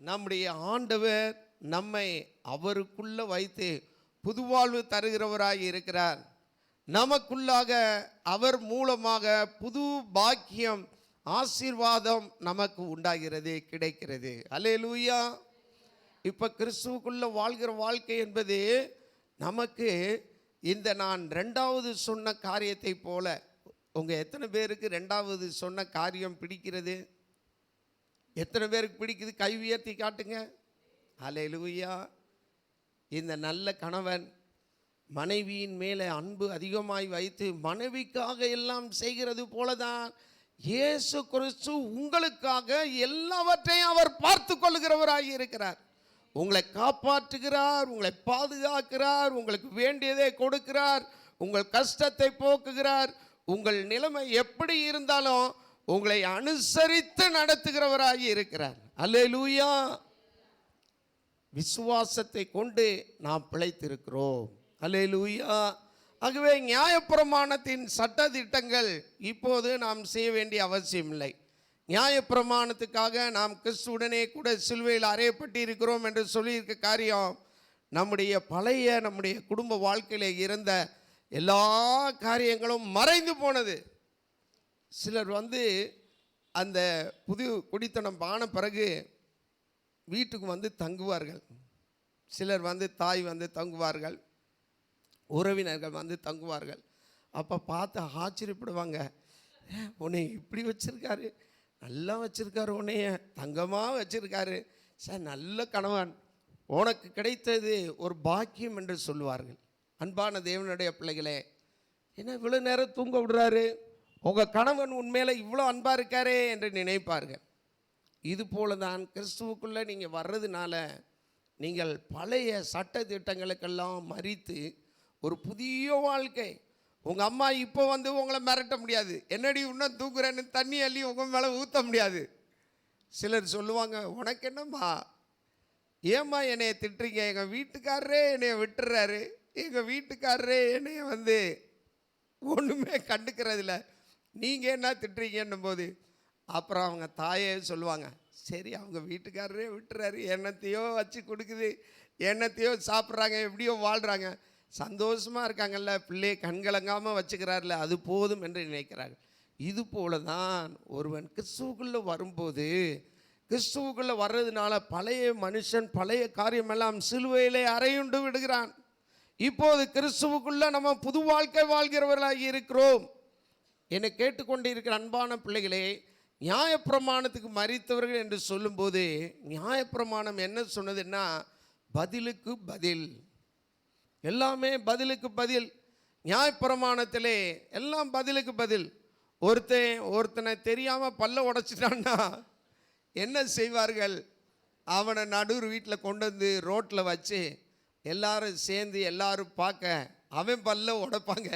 நம்முடைய ஆண்டவர் நம்மை அவருக்குள்ள வைத்து புதுவாழ்வு தருகிறவராய் இருக்கிறார். நமக்குள்ளாக அவர் மூலமாக புது பாக்கியம், ஆசீர்வாதம் நமக்கு உண்டாகிறது, கிடைக்கிறது. அல்லேலூயா. இப்போ கிறிஸ்துவுக்குள்ள வாழ்கிற வாழ்க்கை என்பது நமக்கு இந்த நான் ரெண்டாவது சொன்ன காரியத்தை போல, உங்கள் எத்தனை பேருக்கு ரெண்டாவது சொன்ன காரியம் பிடிக்கிறது? எத்தனை பேருக்கு பிடிக்குது? கை உயர்த்தி காட்டுங்க. அல்லேலூயா. இந்த நல்ல கணவன் மனைவியின் மேலே அன்பு அதிகமாய் வைத்து மனைவிக்காக எல்லாம் செய்கிறது போலதான் இயேசு கிறிஸ்து உங்களுக்காக எல்லாவற்றையும் அவர் பார்த்து கொள்கிறவராக இருக்கிறார். உங்களை காப்பாற்றுகிறார், உங்களை பாதுகாக்கிறார், உங்களுக்கு வேண்டியதை கொடுக்கிறார், உங்கள் கஷ்டத்தை போக்குகிறார். உங்கள் நிலைமை எப்படி இருந்தாலும் உங்களை அனுசரித்து நடத்துகிறவராக இருக்கிறார். அல்லேலூயா. விசுவாசத்தை கொண்டு நாம் பிழைத்திருக்கிறோம். அல்லேலூயா. ஆகவே நியாயப்பிரமாணத்தின் சட்ட திட்டங்கள் இப்போது நாம் செய்ய வேண்டிய அவசியம் இல்லை. நியாயப்பிரமாணத்துக்காக நாம் கிறிஸ்துவுடனே கூட சிலுவையில் அறையப்பட்டு இருக்கிறோம் என்று சொல்லியிருக்க காரியம் நம்முடைய குடும்ப வாழ்க்கையில் இருந்த எல்லா காரியங்களும் மறைந்து போனது. சிலர் அந்த புது குடித்தனம் ஆன பிறகு வீட்டுக்கு தங்குவார்கள். சிலர் தாய் தங்குவார்கள், உறவினர்கள் தங்குவார்கள். அப்போ பார்த்து ஆச்சரியப்படுவாங்க, உன்னை இப்படி வச்சுருக்காரு, நல்லா வச்சுருக்காரு, உன்னைய தங்கமாக வச்சுருக்காரு, சார் நல்ல கணவன், உனக்கு கிடைத்தது ஒரு பாக்கியம் என்று சொல்லுவார்கள். அன்பான தேவனுடைய பிள்ளைகளே, என்ன இவ்வளோ நேரம் தூங்க விடுறாரு, உங்கள் கணவன் உண்மையில இவ்வளோ அன்பாக இருக்காரே என்று நினைப்பார்கள். இது போல தான் கிறிஸ்துவுக்குள்ளே நீங்கள் வர்றதுனால நீங்கள் பழைய சட்ட திட்டங்களுக்கெல்லாம் மறித்து ஒரு புதிய வாழ்க்கை. உங்கள் அம்மா இப்போ உங்களை மிரட்ட முடியாது, என்னடி இன்னும் தூக்குறேன்னு தண்ணி அள்ளி உங்கள் மேலே ஊற்ற முடியாது. சிலர் சொல்லுவாங்க, உனக்கு என்னம்மா, ஏம்மா என்னைய திட்டுறீங்க, எங்கள் வீட்டுக்காரரே என்னைய விட்டுறாரு, எங்கள் வீட்டுக்காரரே என்னைய ஒன்றுமே கண்டுக்கிறதில்ல, நீங்கள் என்ன திட்டுறீங்கன்னும் போது அப்புறம் அவங்க தாயே சொல்லுவாங்க, சரி அவங்க வீட்டுக்காரரே விட்டுறாரு, என்னத்தையோ வச்சு கொடுக்குது, என்னத்தையோ சாப்பிட்றாங்க, எப்படியோ வாழ்கிறாங்க, சந்தோஷமாக இருக்காங்கல்ல, பிள்ளையை கண்கலங்காமல் வச்சுக்கிறார்ல, அது போதும் என்று நினைக்கிறார்கள். இது போல தான் ஒருவன் கிறிஸ்துவுக்குள்ளே வரும்போது, கிறிஸ்துவுக்குள்ளே வர்றதுனால பழைய மனுஷன் பழைய காரியமெல்லாம் சிலுவையிலே அறையுண்டு விடுகிறான். இப்போது கிறிஸ்துவுக்குள்ளே நம்ம புது வாழ்க்கை வாழ்கிறவர்களாகி இருக்கிறோம். என்னை கேட்டுக்கொண்டு இருக்கிற அன்பான பிள்ளைகளே, நியாயப்பிரமாணத்துக்கு மரித்தவர்கள் என்று சொல்லும்போது நியாயப்பிரமாணம் என்ன சொன்னதுன்னா, பதிலுக்கு பதில், எல்லாமே பதிலுக்கு பதில். நியாயப்பிரமாணத்திலே எல்லாம் பதிலுக்கு பதில். ஒருத்தனை தெரியாமல் பல்ல உடைச்சிட்டான்னா என்ன செய்வார்கள், அவனை நடுவர் வீட்டில் கொண்டு ரோட்டில் வச்சு எல்லாரும் சேர்ந்து எல்லாரும் பார்க்க அவன் பல்ல உடைப்பாங்க.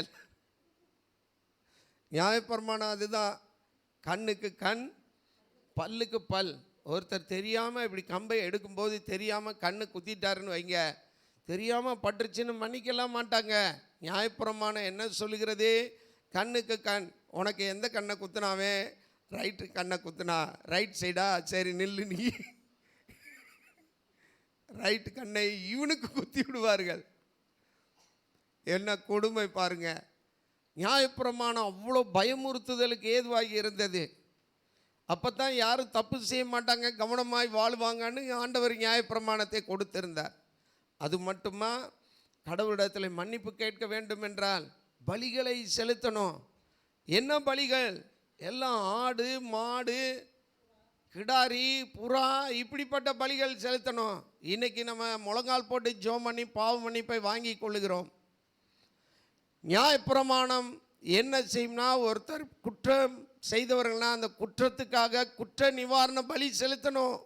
நியாயப்பிரமாணம் அதுதான், கண்ணுக்கு கண் பல்லுக்கு பல். ஒருத்தர் தெரியாமல் இப்படி கம்பை எடுக்கும்போது தெரியாமல் கண்ணு குத்திட்டாருன்னு வைங்க, தெரியாமல் பட்டுருச்சுன்னு மன்னிக்கலாம் மாட்டாங்க. நியாயப்பிரமாணம் என்ன சொல்லுகிறது, கண்ணுக்கு கண். உனக்கு எந்த கண்ணை குத்துனாவே, ரைட்டு கண்ணை குத்துனா, ரைட் சைடா, சரி நில்லு நீ, ரைட்டு கண்ணை இவனுக்கு குத்தி விடுவார்கள். என்ன கொடுமை பாருங்க. நியாயப்பிரமாணம் அவ்வளோ பயமுறுத்துதலுக்கு ஏதுவாகி இருந்தது. அப்போ தான் யாரும் தப்பு செய்ய மாட்டாங்க, கவனமாய் வாழ்வாங்கன்னு ஆண்டவர் நியாயப்பிரமாணத்தை கொடுத்திருந்தார். அது மட்டுமா, கடவுளிடத்தில் மன்னிப்பு கேட்க வேண்டும் என்றால் பலிகளை செலுத்தணும். என்ன பலிகள்? எல்லாம் ஆடு மாடு கிடாரி புறா இப்படிப்பட்ட பலிகள் செலுத்தணும். இன்றைக்கி நம்ம முழங்கால் போட்டு ஜெபம் பண்ணி பாவ மன்னிப்பை வாங்கி கொள்ளுகிறோம். நியாயப்பிரமாணம் என்ன செய்யும்னா, ஒருத்தர் குற்றம் செய்தவர்கள்னா அந்த குற்றத்துக்காக குற்ற நிவாரண பலி செலுத்தணும்.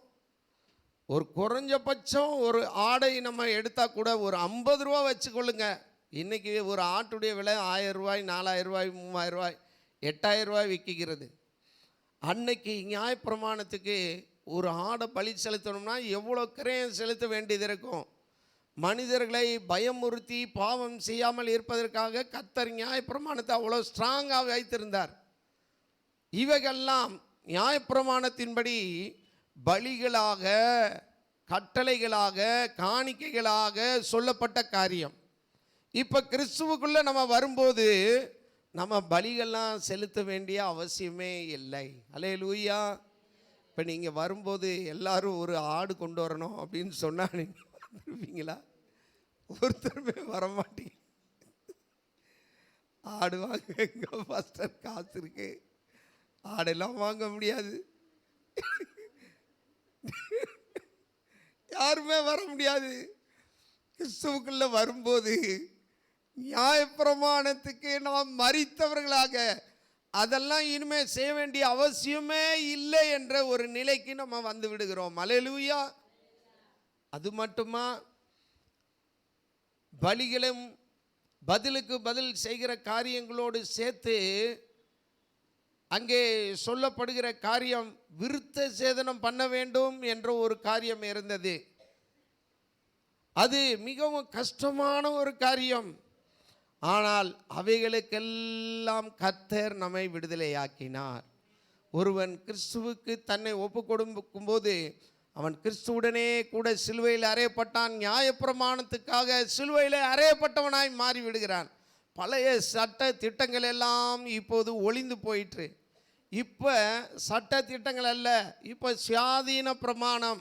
ஒரு குறைஞ்சபட்சம் ஒரு ஆடை நம்ம எடுத்தால் கூட ஒரு 50 ரூபா வச்சுக்கொள்ளுங்க. இன்றைக்கி ஒரு ஆட்டுடைய விலை 1000 ரூபாய், 4000 ரூபாய், 3000 ரூபாய், 8000 ரூபாய் விற்கிறது. அன்னைக்கு நியாயப்பிரமாணத்துக்கு ஒரு ஆடை பலி செலுத்தணும்னா எவ்வளோ கிரயம் செலுத்த வேண்டியது இருக்கும். மனிதர்களை பயமுறுத்தி பாவம் செய்யாமல் இருப்பதற்காக கர்த்தர் நியாயப்பிரமாணத்தை அவ்வளோ ஸ்ட்ராங்காக வைத்திருந்தார். இவைகள்லாம் நியாயப்பிரமாணத்தின்படி பலிகளாக, கட்டளைகளாக, காணிக்கைகளாக சொல்லப்பட்ட காரியம். இப்போ கிறிஸ்துவுக்குள்ளே நம்ம வரும்போது நம்ம பலிகள்லாம் செலுத்த வேண்டிய அவசியமே இல்லை. அல்லேலூயா. இப்போ நீங்கள் வரும்போது எல்லாரும் ஒரு ஆடு கொண்டு வரணும் அப்படின்னு சொன்னால் நீங்கள் வந்துருவீங்களா? ஒருத்தருமே வரமாட்டீங்க. ஆடு வாங்க, எங்கே பாஸ்டர் காசு இருக்கு, ஆடெல்லாம் வாங்க முடியாது, யாருமே வர முடியாது. கிறிஸ்துவுக்குள்ளே வரும்போது நியாயப்பிரமாணத்துக்கு நாம் மரித்தவர்களாக அதெல்லாம் இனிமேல் செய்ய வேண்டிய அவசியமே இல்லை என்ற ஒரு நிலைக்கு நம்ம வந்து விடுகிறோம். அல்லேலூயா. அது மட்டுமா, பலிகளும் பதிலுக்கு பதில் செய்கிற காரியங்களோடு சேர்த்து அங்கே சொல்லப்படுகிற காரியம் விருத்த சேதனம் பண்ண வேண்டும் என்ற ஒரு காரியம் இருந்தது. அது மிகவும் கஷ்டமான ஒரு காரியம். ஆனால் அவைகளுக்கெல்லாம் கர்த்தர் நம்மை விடுதலையாக்கினார். ஒருவன் கிறிஸ்துவுக்கு தன்னை ஒப்பு கொடுக்கும்போது அவன் கிறிஸ்துவுடனே கூட சிலுவையில் அறையப்பட்டான். நியாயப்பிரமாணத்துக்காக சிலுவையில் அறையப்பட்டவனாய் மாறி விடுகிறான். பழைய சட்ட திட்டங்கள் எல்லாம் இப்போது ஒளிந்து போயிற்று. இப்போ சட்ட திட்டங்கள் அல்ல, இப்போ சுயாதீன பிரமாணம்.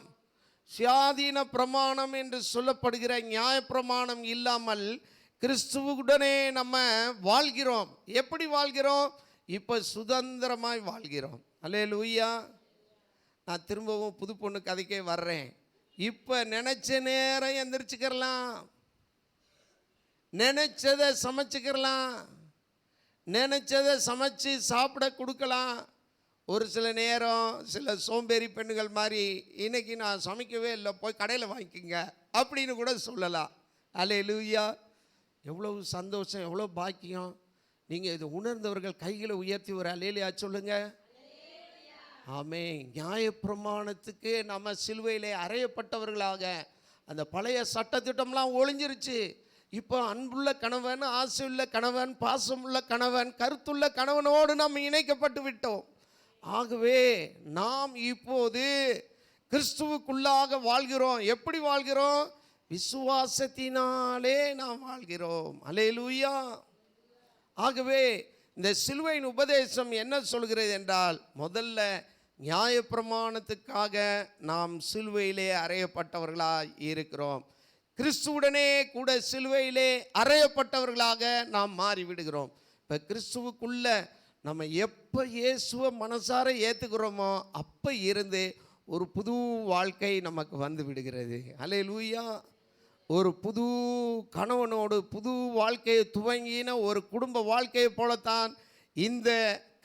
சுயாதீன பிரமாணம் என்று சொல்லப்படுகிற நியாயப்பிரமாணம் இல்லாமல் கிறிஸ்துவுடனே நம்ம வாழ்கிறோம். எப்படி வாழ்கிறோம்? இப்போ சுதந்திரமாய் வாழ்கிறோம். அல்லேலூயா. நான் திரும்பவும் புது பொண்ணு கதைக்கே வர்றேன். இப்போ நினச்ச நேரம் எந்திரிச்சுக்கிறலாம், நினச்சதை சமைச்சிக்கிறலாம், நினச்சதை சமைச்சு சாப்பிட கொடுக்கலாம். ஒரு சில நேரம் சில சோம்பேறி பெண்கள் மாதிரி இன்னைக்கு நான் சமைக்கவே இல்லை, போய் கடையில் வாங்கிக்கோங்க அப்படின்னு கூட சொல்லலாம். அல்லேலூயா. எவ்வளவு சந்தோஷம், எவ்வளோ பாக்கியம். நீங்கள் இதை உணர்ந்தவர்கள் கைகளை உயர்த்தி ஒரு அல்லேலூயா சொல்லுங்க. ஆமென். நியாயப்பிரமாணத்துக்கு நம்ம சிலுவையிலே அறையப்பட்டவர்களாக அந்த பழைய சட்டத்திட்டம்லாம் ஒளிஞ்சிருச்சு. இப்போ அன்புள்ள கணவன், ஆசையுள்ள கணவன், பாசமுள்ள கணவன், கருத்துள்ள கணவனோடு நாம் இணைக்கப்பட்டு விட்டோம். ஆகவே நாம் இப்போது கிறிஸ்துவுக்குள்ளாக வாழ்கிறோம். எப்படி வாழ்கிறோம்? விசுவாசத்தினாலே நாம் வாழ்கிறோம். அல்லேலூயா. ஆகவே இந்த சிலுவையின் உபதேசம் என்ன சொல்கிறது என்றால், முதல்ல நியாயப்பிரமாணத்துக்காக நாம் சிலுவையிலே அறையப்பட்டவர்களாக இருக்கிறோம். கிறிஸ்துவுடனே கூட சிலுவையிலே அறையப்பட்டவர்களாக நாம் மாறிவிடுகிறோம். இப்போ கிறிஸ்துவுக்குள்ள நம்ம எப்போ இயேசுவை மனசார ஏற்றுக்கிறோமோ அப்போ இருந்து ஒரு புது வாழ்க்கை நமக்கு வந்து விடுகிறது. அல்லேலூயா. ஒரு புது கணவனோடு புது வாழ்க்கையை துவங்கின ஒரு குடும்ப வாழ்க்கையை போலத்தான் இந்த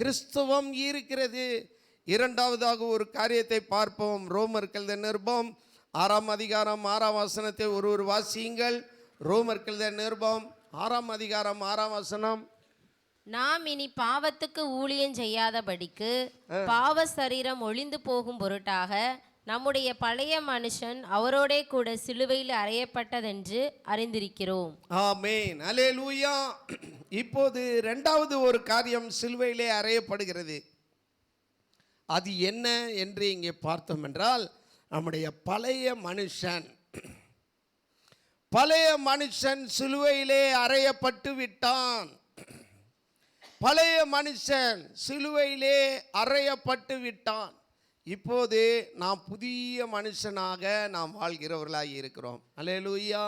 கிறிஸ்தவம் இருக்கிறது. இரண்டாவதாக ஒரு காரியத்தை பார்ப்போம். ரோமர்கள் நிருபம் 6ஆம் அதிகாரம் 6ஆம் வசனத்தை ஒரு வாசியுங்கள். ரோமர்கள் நிருபம் 6ஆம் அதிகாரம் 6ஆம் வசனம். நாம் இனி பாவத்துக்கு ஊழியம் செய்யாதபடிக்கு பாவ சரீரம் ஒளிந்து போகும் பொருட்டாக நம்முடைய பழைய மனுஷன் அவரோடே கூட சிலுவையில் அறையப்பட்டதென்று அறிந்திருக்கிறோம். ஆமென். அல்லேலூயா. இப்போது இரண்டாவது ஒரு காரியம் சிலுவையிலே அறையப்படுகிறது. அது என்ன என்று இங்கே பார்த்தோம் என்றால், நம்முடைய பழைய மனுஷன் சிலுவையிலே அறையப்பட்டு விட்டான். பழைய மனுஷன் சிலுவையிலே அறையப்பட்டு விட்டான். இப்போது நாம் புதிய மனுஷனாக நாம் வாழ்கிறவர்களாக இருக்கிறோம். அல்லேலூயா.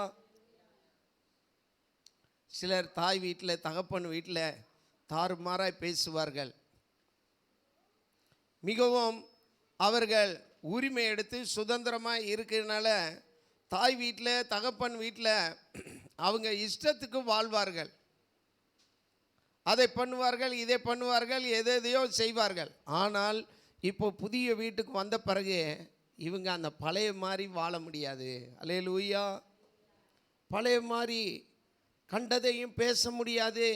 சிலர் தாய் வீட்டில் தகப்பன் வீட்டில் தாறுமாறாய் பேசுவார்கள். மிகவும் அவர்கள் உரிமை எடுத்து சுதந்திரமாக இருக்கிறதுனால தாய் வீட்டில் தகப்பன் வீட்டில் அவங்க இஷ்டத்துக்கு வாழ்வார்கள். அதை பண்ணுவார்கள், இதை பண்ணுவார்கள், எதையோ செய்வார்கள். ஆனால் இப்போ புதிய வீட்டுக்கு வந்த பிறகு இவங்க அந்த பழைய மாதிரி வாழ முடியாது. அல்லேலூயா. பழைய மாதிரி கண்டதையும் பேச முடியாது,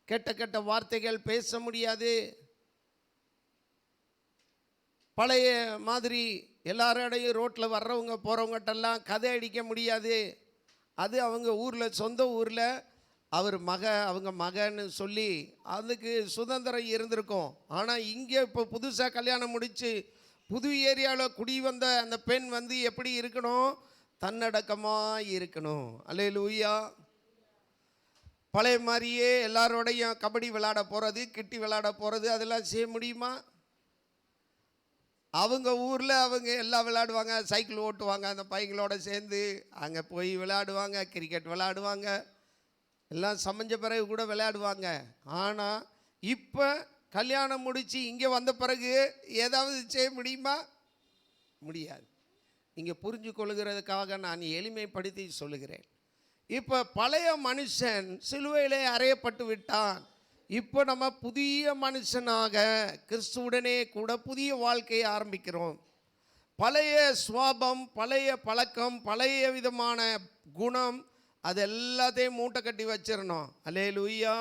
கெட்ட கெட்ட வார்த்தைகள் பேச முடியாது. பழைய மாதிரி எல்லாரோடையும் ரோட்டில் வர்றவங்க போகிறவங்ககிட்டெல்லாம் கதை அடிக்க முடியாது. அது அவங்க ஊரில், சொந்த ஊரில் அவங்க மகன்னு சொல்லி அதுக்கு சுதந்திரம் இருந்திருக்கும். ஆனால் இங்கே இப்போ புதுசாக கல்யாணம் முடித்து புது ஏரியாவில் குடி வந்த அந்த பெண் வந்து எப்படி இருக்கணும்? தன்னடக்கமாக இருக்கணும். அல்லேலூயா. பழைய மாதிரியே எல்லாரோடையும் கபடி விளையாட போகிறது, கிட்டி விளையாட போகிறது, அதெல்லாம் செய்ய முடியுமா? அவங்க ஊரில் அவங்க எல்லாம் விளையாடுவாங்க, சைக்கிள் ஓட்டுவாங்க, அந்த பையங்களோட சேர்ந்து அங்கே போய் விளையாடுவாங்க, கிரிக்கெட் விளையாடுவாங்க, எல்லாம் சமைஞ்ச பிறகு கூட விளையாடுவாங்க. ஆனால் இப்போ கல்யாணம் முடித்து இங்கே வந்த பிறகு ஏதாவது செய்ய முடியுமா? முடியாது. நீங்கள் புரிஞ்சு கொள்ளுகிறதுக்காக நான் எளிமைப்படுத்தி சொல்லுகிறேன். இப்போ பழைய மனுஷன் சிலுவையிலே அறையப்பட்டு விட்டான். இப்போ நம்ம புதிய மனுஷனாக கிறிஸ்துவுடனே கூட புதிய வாழ்க்கையை ஆரம்பிக்கிறோம். பழைய சுவாபம், பழைய பழக்கம், பழைய விதமான குணம், அது எல்லாத்தையும் மூட்டை கட்டி வச்சிடணும். அல்லேலூயா.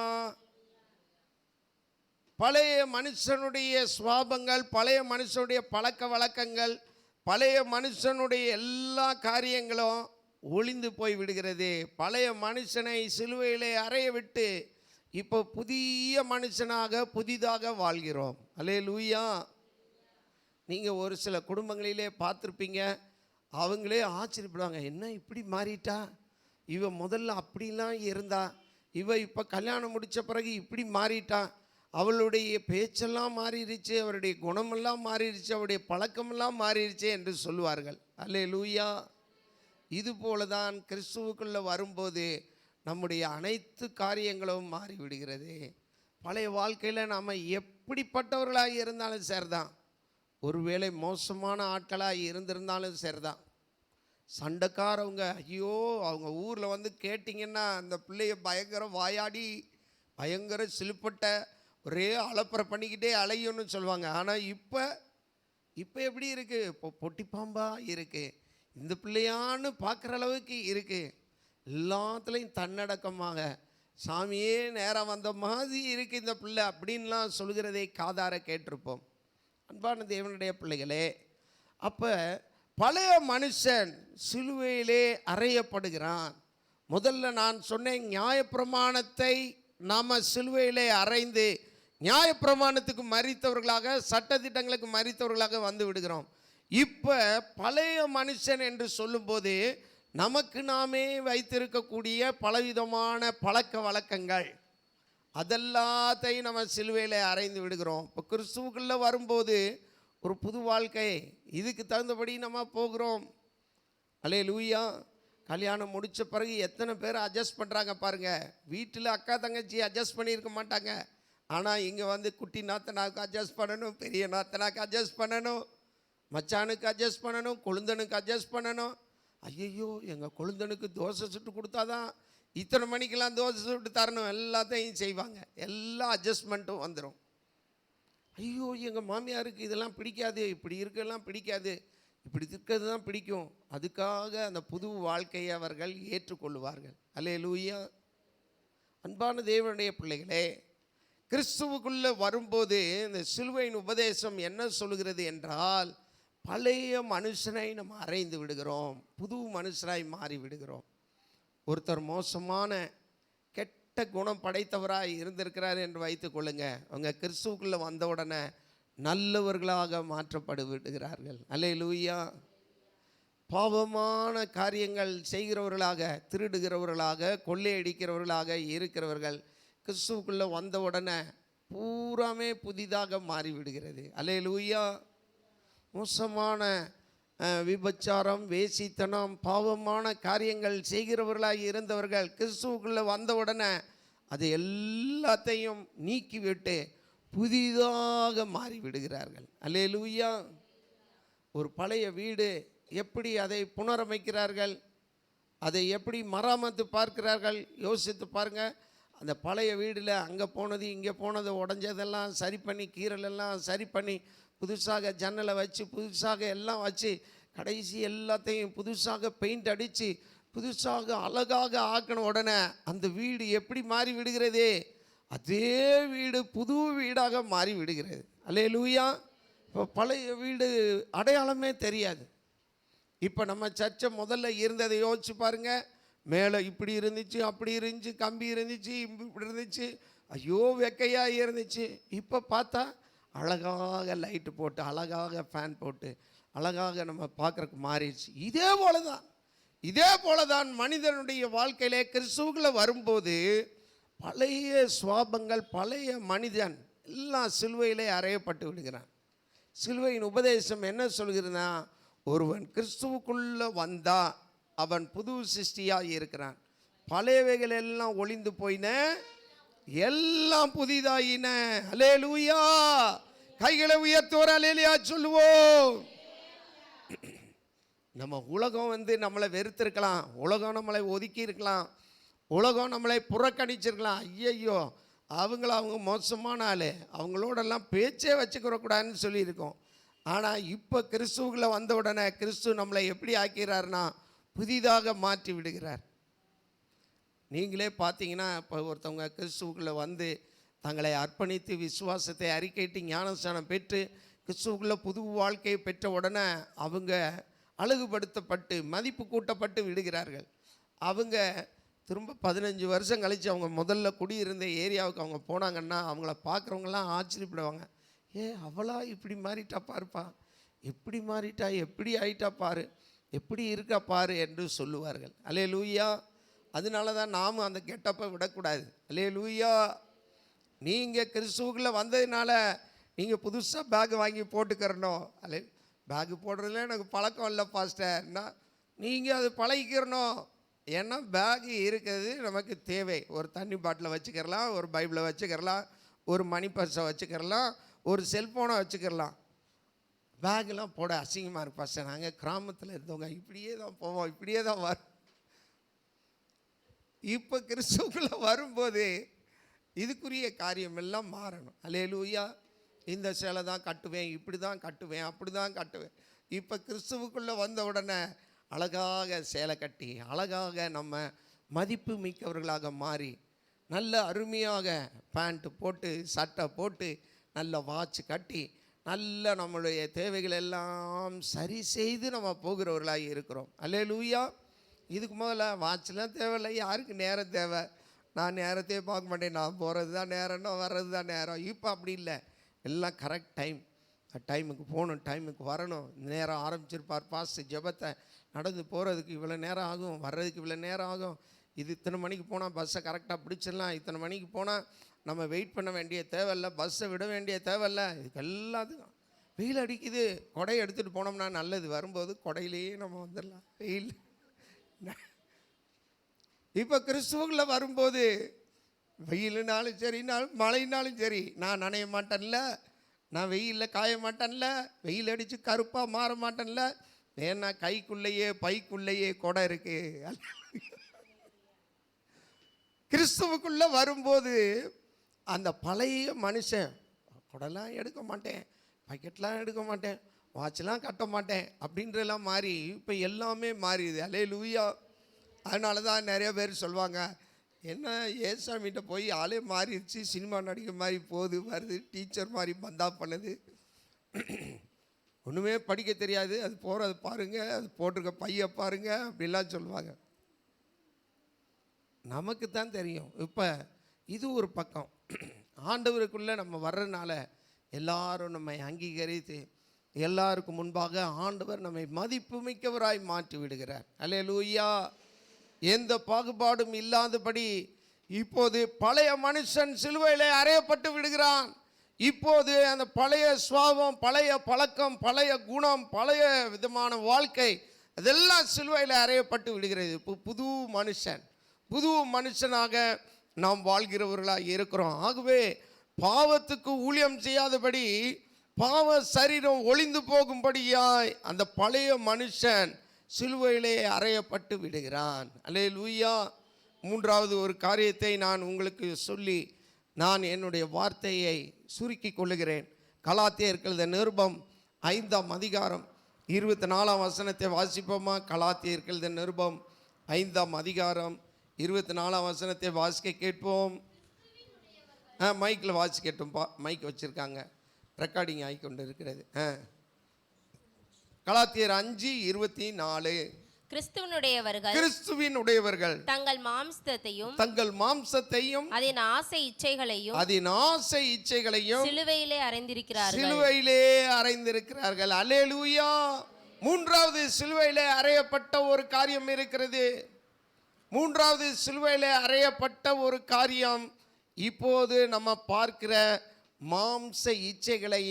பழைய மனுஷனுடைய சுவாபங்கள், பழைய மனுஷனுடைய பழக்க வழக்கங்கள், பழைய மனுஷனுடைய எல்லா காரியங்களும் ஒளிந்து போய் விடுகிறது. பழைய மனுஷனை சிலுவையிலே அறைய விட்டு இப்போ புதிய மனுஷனாக புதிதாக வாழ்கிறோம். அல்லேலூயா. நீங்கள் ஒரு சில குடும்பங்களிலே பார்த்துருப்பீங்க, அவங்களே ஆச்சரியப்படுவாங்க, என்ன இப்படி மாறிட்டா, இவ முதல்ல அப்படிலாம் இருந்தா, இவ இப்போ கல்யாணம் முடித்த பிறகு இப்படி மாறிட்டா, அவளுடைய பேச்செல்லாம் மாறிடுச்சு, அவருடைய குணமெல்லாம் மாறிடுச்சு, அவருடைய பழக்கமெல்லாம் மாறிடுச்சு என்று சொல்லுவார்கள். அல்லேலூயா. இது போல தான் கிறிஸ்துவுக்குள்ளே வரும்போது நம்முடைய அனைத்து காரியங்களும் மாறிவிடுகிறது. பழைய வாழ்க்கையில் நாம் எப்படிப்பட்டவர்களாக இருந்தாலும் சரிதான், ஒருவேளை மோசமான ஆட்களாக இருந்திருந்தாலும் சரிதான், சண்டைக்காரவங்க ஐயோ அவங்க ஊரில் வந்து கேட்டிங்கன்னா அந்த பிள்ளைய பயங்கர வாயாடி பயங்கர சிலுப்பட்ட ஒரே அலப்பறை பண்ணிக்கிட்டே அலையும்னு சொல்லுவாங்க. ஆனால் இப்போ எப்படி இருக்குது? இப்போ பொட்டிப்பாம்பாக இருக்குது. இந்த பிள்ளையான்னு பார்க்குற அளவுக்கு இருக்குது. எல்லாத்துலேயும் தன்னடக்கமாக சாமியே நேரம் வந்த மாதிரி இருக்குது இந்த பிள்ளை அப்படின்லாம் சொல்கிறதை காதார கேட்டிருப்போம். அன்பான தேவனுடைய பிள்ளைகளே, அப்போ பழைய மனுஷன் சிலுவையிலே அறையப்படுகிறான். முதல்ல நான் சொன்னேன், நியாயப்பிரமாணத்தை நாம் சிலுவையிலே அறைந்து நியாயப்பிரமாணத்துக்கு மரித்தவர்களாக, சட்டத்திட்டங்களுக்கு மரித்தவர்களாக வந்து விடுகிறோம். இப்போ பழைய மனுஷன் என்று சொல்லும்போது நமக்கு நாமே வைத்திருக்கக்கூடிய பலவிதமான பழக்க வழக்கங்கள் அதெல்லாத்தையும் நம்ம சிலுவையில் அறைந்து விடுகிறோம். இப்போ கிறிஸ்துவுக்குள்ளே வரும்போது ஒரு புது வாழ்க்கை, இதுக்கு தகுந்தபடி நம்ம போகிறோம். அல்லேலூயா. கல்யாணம் முடித்த பிறகு எத்தனை பேர் அட்ஜஸ்ட் பண்ணுறாங்க பாருங்கள். வீட்டில் அக்கா தங்கச்சி அட்ஜஸ்ட் பண்ணியிருக்க மாட்டாங்க, ஆனால் இங்கே வந்து குட்டி நாத்தனாவுக்கு அட்ஜஸ்ட் பண்ணணும், பெரிய நாத்தனாக்கு அட்ஜஸ்ட் பண்ணணும், மச்சானுக்கு அட்ஜஸ்ட் பண்ணணும், கொழுந்தனுக்கு அட்ஜஸ்ட் பண்ணணும். ஐயையோ எங்கள் கொழுந்தனுக்கு தோசை சுட்டு கொடுத்தாதான் இத்தனை மணிக்கெல்லாம் தோசை சுட்டு தரணும், எல்லாத்தையும் செய்வாங்க. எல்லா அட்ஜஸ்ட்மெண்ட்டும் வந்துடும். ஐயோ எங்கள் மாமியாருக்கு இதெல்லாம் பிடிக்காது, இப்படி இருக்கலாம் பிடிக்காது, இப்படி இருக்கிறது தான் பிடிக்கும். அதுக்காக அந்த புது வாழ்க்கையை அவர்கள் ஏற்றுக்கொள்வார்கள். அல்லேலூயா. அன்பான தேவனுடைய பிள்ளைகளே, கிறிஸ்துவுக்குள்ளே வரும்போது இந்த சிலுவையின் உபதேசம் என்ன சொல்கிறது என்றால், பழைய மனுஷனை நம்ம அறைந்து விடுகிறோம், புது மனுஷனாய் மாறி விடுகிறோம். ஒருத்தர் மோசமான கெட்ட குணம் படைத்தவராக இருந்திருக்கிறார் என்று வைத்து கொள்ளுங்க, அவங்க கிறிஸ்துவுக்குள்ளே வந்த உடனே நல்லவர்களாக மாற்றப்படு விடுகிறார்கள். அல்லேலூயா. பாவமான காரியங்கள் செய்கிறவர்களாக, திருடுகிறவர்களாக, கொள்ளையடிக்கிறவர்களாக இருக்கிறவர்கள் கிறிஸ்துவுக்குள்ளே வந்த உடனே பூராமே புதிதாக மாறிவிடுகிறது. அல்லேலூயா. மோசமான விபச்சாரம், வேசித்தனம், பாவமான காரியங்கள் செய்கிறவர்களாக இருந்தவர்கள் கிறிஸ்துவுக்குள்ளே வந்த உடனே அது எல்லாத்தையும் நீக்கிவிட்டு புதிதாக மாறிவிடுகிறார்கள். அல்லேலூயா. ஒரு பழைய வீடு எப்படி அதை புனரமைக்கிறார்கள், அதை எப்படி மராமத்து பார்க்கிறார்கள், யோசித்து பாருங்கள். அந்த பழைய வீடில் அங்கே போனது இங்கே போனது உடஞ்சதெல்லாம் சரி பண்ணி, கீரலெல்லாம் சரி பண்ணி, புதுசாக ஜன்னலை வச்சு, புதுசாக எல்லாம் வச்சு, கடைசி எல்லாத்தையும் புதுசாக பெயிண்ட் அடித்து புதுசாக அழகாக ஆக்கின உடனே அந்த வீடு எப்படி மாறி விடுகிறது? அதே வீடு புது வீடாக மாறி விடுகிறது. அல்லேலூயா. இப்போ பழைய வீடு அடையாளமே தெரியாது. இப்போ நம்ம சர்ச்சை முதல்ல இருந்ததை யோசிச்சு பாருங்கள். மேலே இப்படி இருந்துச்சு, அப்படி இருந்துச்சு, கம்பி இருந்துச்சு, இப்படி இருந்துச்சு, ஐயோ வெக்கையாக இருந்துச்சு. இப்போ பார்த்தா அழகாக லைட்டு போட்டு, அழகாக ஃபேன் போட்டு, அழகாக நம்ம பார்க்குறக்கு மாறிடுச்சு. இதே போல தான் மனிதனுடைய வாழ்க்கையிலே கிறிஸ்துவுக்குள்ளே வரும்போது பழைய சுவாபங்கள், பழைய மனிதன் எல்லாம் சிலுவையிலே அறையப்பட்டு விடுகிறான். சிலுவையின் உபதேசம் என்ன சொல்கிறதுனா, ஒருவன் கிறிஸ்துவுக்குள்ளே வந்தா அவன் புது சிருஷ்டியாக இருக்கிறான், பழையவைகள் எல்லாம் ஒளிந்து போயின, எல்லாம் புதிதாயின. அல்லேலூயா. கைகளை உயர்த்துவோர் அல்லேலூயா சொல்லுவோம். நம்ம உலகம் வந்து நம்மளை வெறுத்திருக்கலாம், உலகம் நம்மளை ஒதுக்கி இருக்கலாம், உலகம் நம்மளை புறக்கணிச்சிருக்கலாம். ஐயையோ அவங்க மோசமான ஆள், அவங்களோடெல்லாம் பேச்சே வச்சுக்கிறக்கூடாதுன்னு சொல்லியிருக்கோம். ஆனால் இப்போ கிறிஸ்துவுக்குள்ளே வந்த உடனே கிறிஸ்து நம்மளை எப்படி ஆக்கிறார்னா புதிதாக மாற்றி விடுகிறார். நீங்களே பார்த்தீங்கன்னா, இப்போ ஒருத்தவங்க கிறிஸ்துவுக்குள்ளே வந்து தங்களை அர்ப்பணித்து விசுவாசத்தை அறிக்கையிட்டு ஞானஸ்நானம் பெற்று கிறிஸ்துவுக்குள்ளே புது வாழ்க்கையை பெற்ற உடனே அவங்க அழகுபடுத்தப்பட்டு மதிப்பு கூட்டப்பட்டு விடுகிறார்கள். அவங்க திரும்ப 15 வருஷம் கழித்து அவங்க முதல்ல குடியிருந்த ஏரியாவுக்கு அவங்க போனாங்கன்னா அவங்கள பார்க்குறவங்கலாம் ஆச்சரியப்படுவாங்க. அவளா இப்படி மாறிட்டா பாருப்பா, எப்படி மாறிட்டா, எப்படி ஆயிட்டா பாரு, எப்படி இருக்கா பாரு என்று சொல்லுவார்கள். அல்லேலூயா. அதனால தான் நாமும் அந்த கெட்டப்பை விடக்கூடாது. அல்லேலூயா. நீங்கள் கிறிஸ்துவுக்குள்ளே வந்ததுனால நீங்கள் புதுசாக பேக் வாங்கி போட்டுக்கிறணும். பேக்கு போடுறதுல எனக்கு பழக்கம் இல்லை பாஸ்டர்னா, நீங்கள் அது பழகிக்கிறணும். ஏன்னா பேகு இருக்கிறது நமக்கு தேவை. ஒரு தண்ணி பாட்டிலை வச்சுக்கிறலாம், ஒரு பைபிளை வச்சுக்கிறலாம், ஒரு மணி பர்ஸை வச்சுக்கிறலாம், ஒரு செல்ஃபோனை வச்சுக்கிறலாம். பேக்கெலாம் போட அசிங்கமாக இருக்கு பாஸ்டர், நாங்கள் கிராமத்தில் இருந்தவங்க இப்படியே தான் போவோம், இப்படியே தான் வரும். இப்போ கிறிஸ்துவுக்குள்ளே வரும்போது இதுக்குரிய காரியம் எல்லாம் மாறணும். அல்லேலூயா. இந்த சேலை தான் கட்டுவேன், இப்படி தான் கட்டுவேன், அப்படி தான் கட்டுவேன். இப்போ கிறிஸ்துவுக்குள்ளே வந்த உடனே அழகாக சேலை கட்டி அழகாக நம்ம மதிப்பு மிக்கவர்களாக மாறி நல்ல அருமையாக பேண்ட்டு போட்டு சட்டை போட்டு நல்ல வாட்ச் கட்டி நல்ல நம்மளுடைய தேவைகள் எல்லாம் சரி செய்து நம்ம போகிறவர்களாக இருக்கிறோம். அல்லேலூயா. இதுக்கு முதல்ல வாட்ச்லாம் தேவையில்லை, யாருக்கு நேரம் தேவை? நான் நேரத்தையே பார்க்க மாட்டேன், நான் போகிறது தான் நேரம்னா வர்றது தான் நேரம். இப்போ அப்படி இல்லை, எல்லாம் கரெக்ட் டைமுக்கு போகணும், டைமுக்கு வரணும். நேரம் ஆரம்பிச்சிருப்பார் பாஸ்டர், ஜெபத்தை நடந்து போகிறதுக்கு இவ்வளோ நேரம் ஆகும், வர்றதுக்கு இவ்வளோ நேரம் ஆகும். இது இத்தனை மணிக்கு போனால் பஸ்ஸை கரெக்டாக பிடிச்சிடலாம், இத்தனை மணிக்கு போனால் நம்ம வெயிட் பண்ண வேண்டிய தேவையில்லை, பஸ்ஸை விட வேண்டிய தேவையில்லை. இதுக்கு எல்லாத்துக்கும் வெயில் அடிக்குது, கொடையை எடுத்துகிட்டு போனோம்னா நல்லது. வரும்போது கொடையிலேயே நம்ம வந்துடலாம். வெயில் இப்போ கிறிஸ்துவுக்குள்ள வரும்போது வெயிலுனாலும் சரி மழைனாலும் சரி நான் நனைய மாட்டேன்ல, நான் வெயிலில் காய மாட்டேன்ல, வெயில் அடித்து கருப்பாக மாற மாட்டேன்ல. ஏன்னா கைக்குள்ளேயே பைக்குள்ளேயே கொடை இருக்கு. கிறிஸ்துவுக்குள்ளே வரும்போது அந்த பழைய மனுஷன் கொடைலாம் எடுக்க மாட்டேன், பக்கெட்லாம் எடுக்க மாட்டேன், வாட்ச்லாம் கட்ட மாட்டேன் அப்படின்றலாம் மாறி இப்போ எல்லாமே மாறிடுது. அல்லேலூயா. அதனால தான் நிறைய பேர் சொல்லுவாங்க, என்ன ஏசாமிகிட்ட போய் ஆளே மாறிடுச்சு, சினிமா நடிகை மாதிரி போகுது வருது, டீச்சர் மாதிரி பந்தா பண்ணுது, ஒன்றுமே படிக்க தெரியாது, அது போகிறது பாருங்கள், அது போட்டிருக்க பைய பாருங்கள் அப்படிலாம் சொல்லுவாங்க. நமக்கு தான் தெரியும். இப்போ இது ஒரு பக்கம். ஆண்டவருக்குள்ளே நம்ம வர்றதுனால எல்லாரும் நம்மை அங்கீகரித்து எல்லாருக்கும் முன்பாக ஆண்டவர் நம்மை மதிப்பு மிக்கவராய் மாற்றி விடுகிறார். அல்லேலூயா. எந்த பாகுபாடும் இல்லாதபடி இப்போது பழைய மனுஷன் சிலுவையிலே அறையப்பட்டு விடுகிறான். இப்போது அந்த பழைய சுவாபம், பழைய பழக்கம், பழைய குணம், பழைய விதமான வாழ்க்கை அதெல்லாம் சிலுவையில் அறையப்பட்டு விடுகிறது. இப்போ புது மனுஷனாக நாம் வாழ்கிறவர்களாக இருக்கிறோம். ஆகவே பாவத்துக்கு ஊழியம் செய்யாதபடி பாவ சரீரம் ஒளிந்து போகும்படியாய் அந்த பழைய மனுஷன் சிலுவையிலே அறையப்பட்டு விடுகிறான். அல்லேலூயா. மூன்றாவது ஒரு காரியத்தை நான் உங்களுக்கு சொல்லி நான் என்னுடைய வார்த்தையை சுருக்கி கொள்ளுகிறேன். கலாத்தியர்கள் நிருபம் 5ஆம் அதிகாரம் 24ஆம் வசனத்தை வாசிப்போமா? கலாத்தியர்கள் நிருபம் 5ஆம் அதிகாரம் 24ஆம் வசனத்தை வாசிக்க கேட்போம். மைக்கில் வாசி கேட்டோம்ப்பா, மைக் வச்சுருக்காங்க, ரெக்கார்டிங் ஆகிக்கொண்டு இருக்கிறது. கலாத்தியர் 5:24. கிறிஸ்துவினுடையவர்கள் தங்கள் மாம்சத்தையும் அதன் ஆசை இச்சைகளையும் சிலுவையிலே அறைந்திருக்கிறார்கள். அல்லேலூயா. மூன்றாவது சிலுவையிலே அறையப்பட்ட ஒரு காரியம் இருக்கிறது. மூன்றாவது சிலுவையிலே அறையப்பட்ட ஒரு காரியம் இப்போது நம்ம பார்க்கிற மாம்ச இச்சைகளை,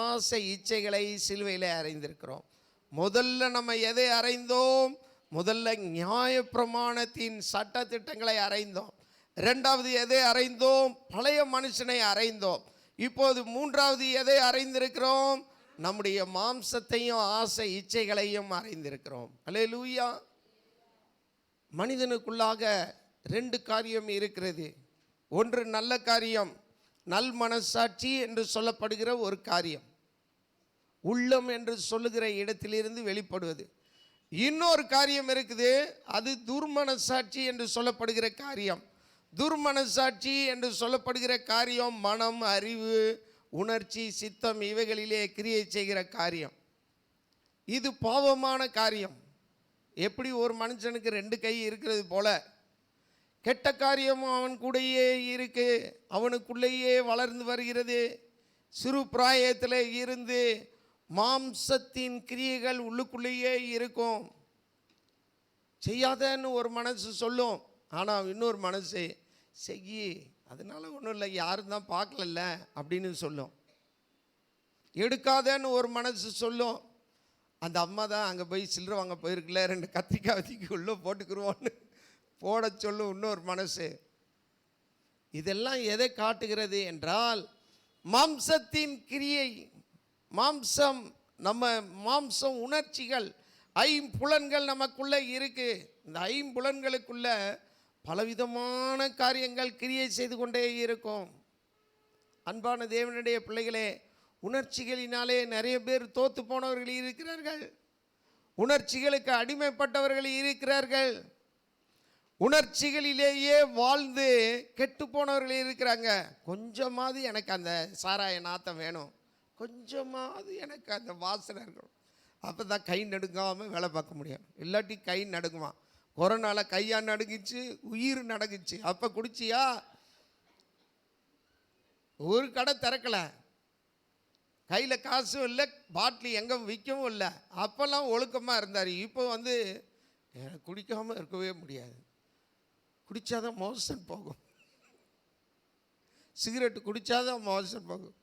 ஆசை இச்சைகளை சிலுவையிலே அறைந்திருக்கிறோம். முதல்ல நம்ம எதை அறைந்தோம்? முதல்ல நியாயப்பிரமாணத்தின் சட்ட திட்டங்களை அறைந்தோம். இரண்டாவது எதை அறைந்தோம்? பழைய மனுஷனை அறைந்தோம். இப்போது மூன்றாவது எதை அறைந்திருக்கிறோம்? நம்முடைய மாம்சத்தையும் ஆசை இச்சைகளையும் அறைந்திருக்கிறோம். அல்லேலூயா. மனிதனுக்குள்ளாக 2 காரியம் இருக்கிறது. ஒன்று நல்ல காரியம், நல் மனசாட்சி என்று சொல்லப்படுகிற ஒரு காரியம், உள்ளம் என்று சொல்லுகிற இடத்திலிருந்து வெளிப்படுவது. இன்னொரு காரியம் இருக்குது, அது துர்மனசாட்சி என்று சொல்லப்படுகிற காரியம். துர்மனசாட்சி என்று சொல்லப்படுகிற காரியம் மனம், அறிவு, உணர்ச்சி, சித்தம் இவைகளிலே கிரியை செய்கிற காரியம். இது பாவமான காரியம். எப்படி ஒரு மனுஷனுக்கு 2 கை இருக்கிறது போல கெட்ட காரியமும் அவன் கூடயே இருக்கு, அவனுக்குள்ளேயே வளர்ந்து வருகிறது. சிறு பிராயத்தில் இருந்து மாம்சத்தின் கிரியைகள் உள்ளுக்குள்ளேயே இருக்கும். செய்யாதன்னு ஒரு மனசு சொல்லும், ஆனால் இன்னொரு மனசு செய்யி, அதனால ஒன்றும் இல்லை, யாரும் தான் பார்க்கலல்ல அப்படின்னு சொல்லும். எடுக்காதன்னு ஒரு மனசு சொல்லும், அந்த அம்மா தான் அங்கே போய் சில்லறை வாங்க போயிருக்குல்ல, 2 கத்திரிக்காய் வத்திக்கு உள்ளே போட்டுக்குருவோன்னு போட சொல்லும் இன்னொரு மனசு. இதெல்லாம் எதை காட்டுகிறது என்றால் மாம்சத்தின் கிரியை. மாம்சம், நம்ம மாம்சம் உணர்ச்சிகள், ஐம்புலன்கள் நமக்குள்ளே இருக்கு. இந்த ஐம்புலன்களுக்குள்ள பலவிதமான காரியங்கள் கிரியை செய்து கொண்டே இருக்கும். அன்பான தேவனுடைய பிள்ளைகளே, உணர்ச்சிகளினாலே நிறைய பேர் தோத்து போனவர்கள் இருக்கிறார்கள். உணர்ச்சிகளுக்கு அடிமைப்பட்டவர்கள் இருக்கிறார்கள். உணர்ச்சிகளிலேயே வாழ்ந்து கெட்டு போனவர்கள் இருக்கிறாங்க. கொஞ்சமாவது எனக்கு அந்த சாராய நாத்தம் வேணும், கொஞ்சமாவது எனக்கு அந்த வாசனை இருக்கணும், அப்போ தான் கை நடுங்காமல் வேலை பார்க்க முடியும். இல்லாட்டி கை நடுங்குமா. கொரோனாவில் கையா நடுங்கிச்சு, உயிர் நடுங்குச்சு. அப்போ குடிச்சியா? ஒரு கடை திறக்கலை, கையில் காசும் இல்லை, பாட்டில் எங்கே விற்கவும் இல்லை. அப்போல்லாம் ஒழுக்கமாக இருந்தார். இப்போ வந்து எனக்கு குடிக்காமல் இருக்கவே முடியாது, குடித்தாதான் மோசன் போகும், சிகரெட்டு குடித்தாதான் மோசன் போகும்.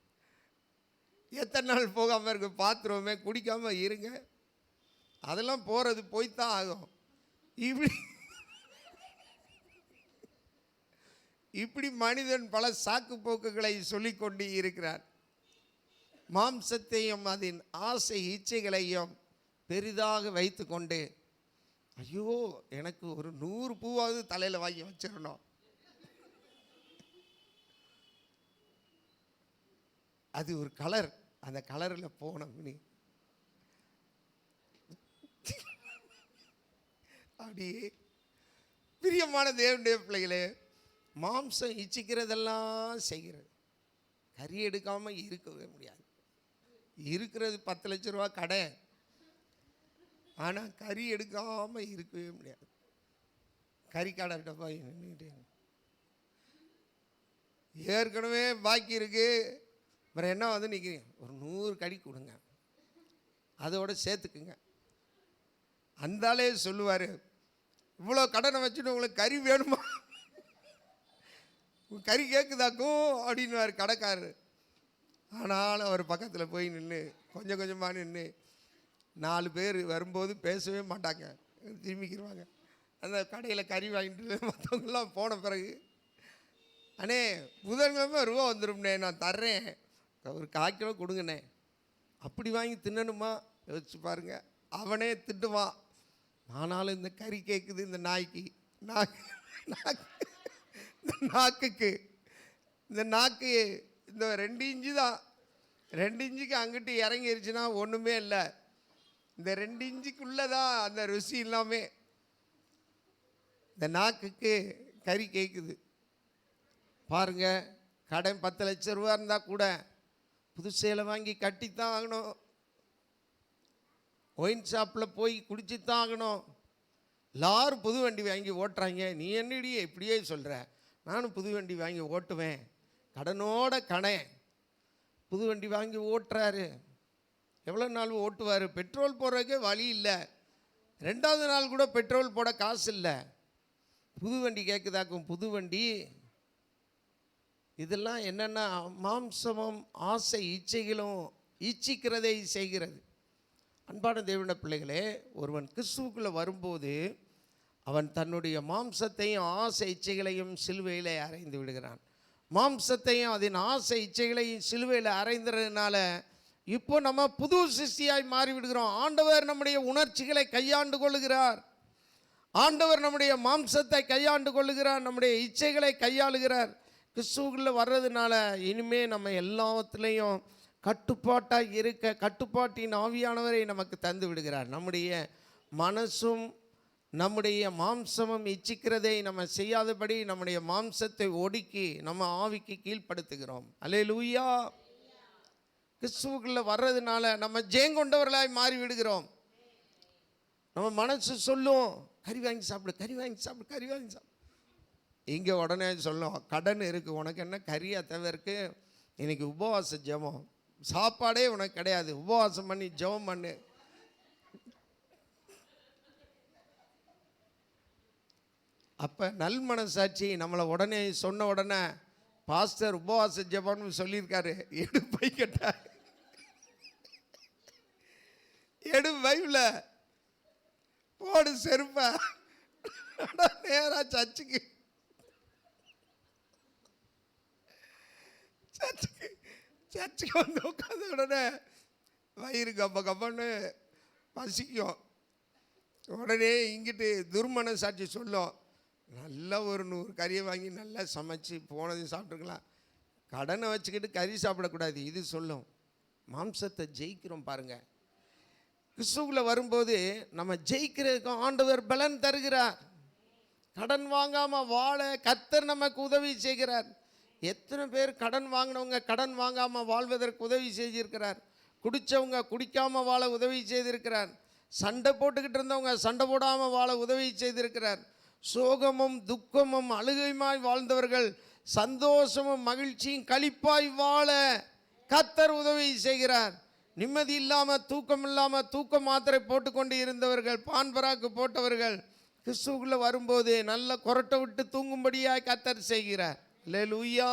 எத்தனை நாள் போகாமல் இருக்கு பார்த்துருவோமே, குடிக்காமல் இருங்க, அதெல்லாம் போகிறது போய்த்தான் ஆகும். இப்படி மனிதன் பல சாக்கு போக்குகளை சொல்லிக்கொண்டு இருக்கிறார். மாம்சத்தையும் அதன் ஆசை இச்சைகளையும் பெரிதாக வைத்து கொண்டு, ஐயோ எனக்கு ஒரு 100 பூவாவது தலையில் வாங்கி வச்சிடணும், அது ஒரு கலர், அந்த கலரில் போனோம் அப்படியே. பிரியமான தேவனுடைய பிள்ளைகளே, மாம்சம் இச்சிக்கிறதெல்லாம் செய்கிறது. கறி எடுக்காமல் இருக்கவே முடியாது. இருக்கிறது 10 லட்ச ரூபா கடை, ஆனால் கறி எடுக்காமல் இருக்கவே முடியாது. கறி கடைகிட்ட போய் நின்றுட்டு ஏற்கனவே பாக்கி இருக்கு, அப்புறம் என்ன வந்து நிற்கிறீங்க, ஒரு 100 கறி கொடுங்க, அதோட சேர்த்துக்குங்க. அந்தாலே சொல்லுவார், இவ்வளோ கடனை வச்சுட்டு உங்களுக்கு கறி வேணுமா, கறி கேட்குதாக்கும் அப்படின்வார் கடைக்காரர். ஆனாலும் அவர் பக்கத்தில் போய் நின்று கொஞ்சம் கொஞ்சமாக நின்று 4 பேர் வரும்போது பேசவே மாட்டாங்க, திரும்பிக்கிடுவாங்க. அந்த கடையில் கறி வாங்கிட்டு மற்றவங்களாம் போன பிறகு, அண்ணே புதன்கிழமை ரூபா வந்துடும்ண்ணே, நான் தர்றேன், ஒரு 1/4 கிலோ கொடுங்கண்ணே. அப்படி வாங்கி தின்னணுமா யோசிச்சு பாருங்க. அவனே திட்டுவான், ஆனாலும் இந்த கறி கேட்குது இந்த நாய்க்கு, நாக்குக்கு, இந்த நாக்கு இந்த 2 இன்ச்சு தான், 2 இன்ச்சுக்கு அங்கிட்டு இறங்கிருச்சுன்னா ஒன்றுமே இல்லை. இந்த 2 இன்ச்சுக்குள்ளே தான் அந்த ருசி எல்லாமே. இந்த நாக்குக்கு கறி கேட்குது பாருங்க. கடன் 10 லட்ச ரூபா இருந்தால் கூட புது சேலை வாங்கி கட்டித்தான் ஆகணும், ஒயின் ஷாப்பில் போய் குடிச்சுத்தான் ஆகணும். எல்லாரும் புது வண்டி வாங்கி ஓட்டுறாங்க, நீ என்னடி இப்படியே சொல்கிற, நானும் புது வண்டி வாங்கி ஓட்டுவேன், கடனோட கடன் புது வண்டி வாங்கி ஓட்டுறாரு. எவ்வளோ நாள் ஓட்டுவார்? பெட்ரோல் போடுறதுக்கே வழி இல்லை, 2வது நாள் கூட பெட்ரோல் போட காசு இல்லை, புது வண்டி கேட்குதாக்கும் புது வண்டி. இதெல்லாம் என்னென்னா மாம்சமும் ஆசை இச்சைகளும் இச்சிக்கிறதை செய்கிறது. அன்பான தேவனுடைய பிள்ளைகளே, ஒருவன் கிறிஸ்துவுக்குள்ளே வரும்போது அவன் தன்னுடைய மாம்சத்தையும் ஆசை இச்சைகளையும் சிலுவையில் அறைந்து விடுகிறான். மாம்சத்தையும் அதன் ஆசை இச்சைகளையும் சிலுவையில் அறைந்ததுனால இப்போ நம்ம புது சிருஷ்டியாய் மாறிவிடுகிறோம். ஆண்டவர் நம்முடைய உணர்ச்சிகளை கையாண்டு கொள்ளுகிறார், ஆண்டவர் நம்முடைய மாம்சத்தை கையாண்டு கொள்ளுகிறார், நம்முடைய இச்சைகளை கையாளுகிறார். கிறிஸ்துவுக்குள்ளே வர்றதுனால இனிமே நம்ம எல்லாத்துலேயும் கட்டுப்பாட்டாக இருக்க கட்டுப்பாட்டின் ஆவியானவரை நமக்கு தந்து விடுகிறார். நம்முடைய மனசும் நம்முடைய மாம்சமும் இச்சிக்கிறதை நம்ம செய்யாதபடி நம்முடைய மாம்சத்தை ஒடுக்கி நம்ம ஆவிக்கு கீழ்ப்படுத்துகிறோம். அல்லேலூயா. கிறிஸ்துவுக்குள்ளே வர்றதுனால நம்ம ஜெயங்கொண்டவர்களாய் மாறி விடுகிறோம். நம்ம மனசு சொல்லும், கறி வாங்கி சாப்பிடு, கறி வாங்கி சாப்பிடு, கறி வாங்கி சாப்பிடு. இங்கே உடனே சொல்லும், கடன் இருக்குது, உனக்கு என்ன கறியா தேவை இருக்குது, இன்னைக்கு உபவாச ஜெபம், சாப்பாடே உனக்கு கிடையாது, உபவாசம் பண்ணி ஜெபம் பண்ணு. அப்போ நல் மனசாட்சி நம்மளை உடனே சொன்ன உடனே, பாஸ்டர் உபவாச ஜெபம்னு சொல்லியிருக்காரு, எடு பைக்கட்டா, எடு பைபிள, போடு செருப்பா, நேரா சர்ச்சுக்கு சர்ச்சுக்கு வந்து உட்காந்த உடனே வயிறு கப்ப கப்பன்னு பசிக்கும். உடனே இங்கிட்டு துர்மன சாட்சி சொல்லும், நல்லா ஒரு 100 கறியை வாங்கி நல்லா சமைச்சு போனதையும் சாப்பிட்ருக்கலாம், கடனை வச்சுக்கிட்டு கறி சாப்பிடக்கூடாது. இது சொல்லும், மாம்சத்தை ஜெயிக்கிறோம் பாருங்கள். கிறிஸ்துவுக்குள்ள வரும்போது நம்ம ஜெயிக்கிறதுக்கு ஆண்டவர் பலன் தருகிறார். கடன் வாங்காமல் வாழ கர்த்தர் நமக்கு உதவி செய்கிறார். எத்தனை பேர் கடன் வாங்கினவங்க கடன் வாங்காமல் வாழ்வதற்கு உதவி செய்திருக்கிறார். குடித்தவங்க குடிக்காமல் வாழ உதவி செய்திருக்கிறார். சண்டை போட்டுக்கிட்டு இருந்தவங்க சண்டை போடாமல் வாழ உதவி செய்திருக்கிறார். சோகமும் துக்கமும் அழுகையுமாய் வாழ்ந்தவர்கள் சந்தோஷமும் மகிழ்ச்சியும் களிப்பாய் வாழ கர்த்தர் உதவி செய்கிறார். நிம்மதி இல்லாமல் தூக்கம் இல்லாமல் தூக்க மாத்திரை போட்டுக்கொண்டு இருந்தவர்கள், பான்பராக்கு போட்டவர்கள் கிறிஸ்துவுக்குள்ளே வரும்போது நல்ல கொரட்டை விட்டு தூங்கும்படியாய் கர்த்தர் செய்கிறார். அல்லேலூயா.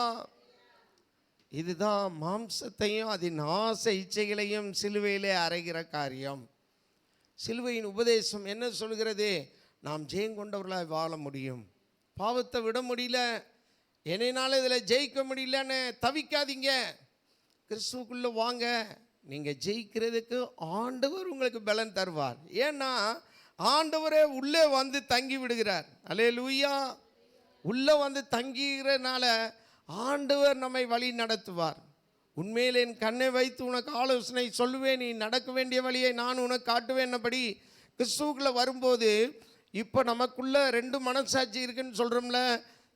இதுதான் மாம்சத்தையும் அதன் ஆசை இச்சைகளையும் சிலுவையிலே அறைகிற காரியம். சிலுவையின் உபதேசம் என்ன சொல்கிறது? நாம் ஜெயம் கொண்டவர்களாய் வாழ முடியும். பாவத்தை விட முடியல, என்னைனால இதில் ஜெயிக்க முடியலன்னு தவிக்காதீங்க. கிறிஸ்துவுக்குள்ளே வாங்க, நீங்கள் ஜெயிக்கிறதுக்கு ஆண்டவர் உங்களுக்கு பலன் தருவார். ஏன்னா ஆண்டவரே உள்ளே வந்து தங்கி விடுகிறார். அல்லேலூயா. உள்ளே வந்து தங்கிறனால ஆண்டவர் நம்மை வழி நடத்துவார். உண்மையில் என் கண்ணை வைத்து உனக்கு ஆலோசனை சொல்லுவேன், நீ நடக்க வேண்டிய வழியை நான் உனக்கு காட்டுவேன்னபடி கிறிஸ்துவுக்குள்ளே வரும்போது இப்போ நமக்குள்ள 2 மனசாட்சி இருக்குன்னு சொல்கிறோம்ல,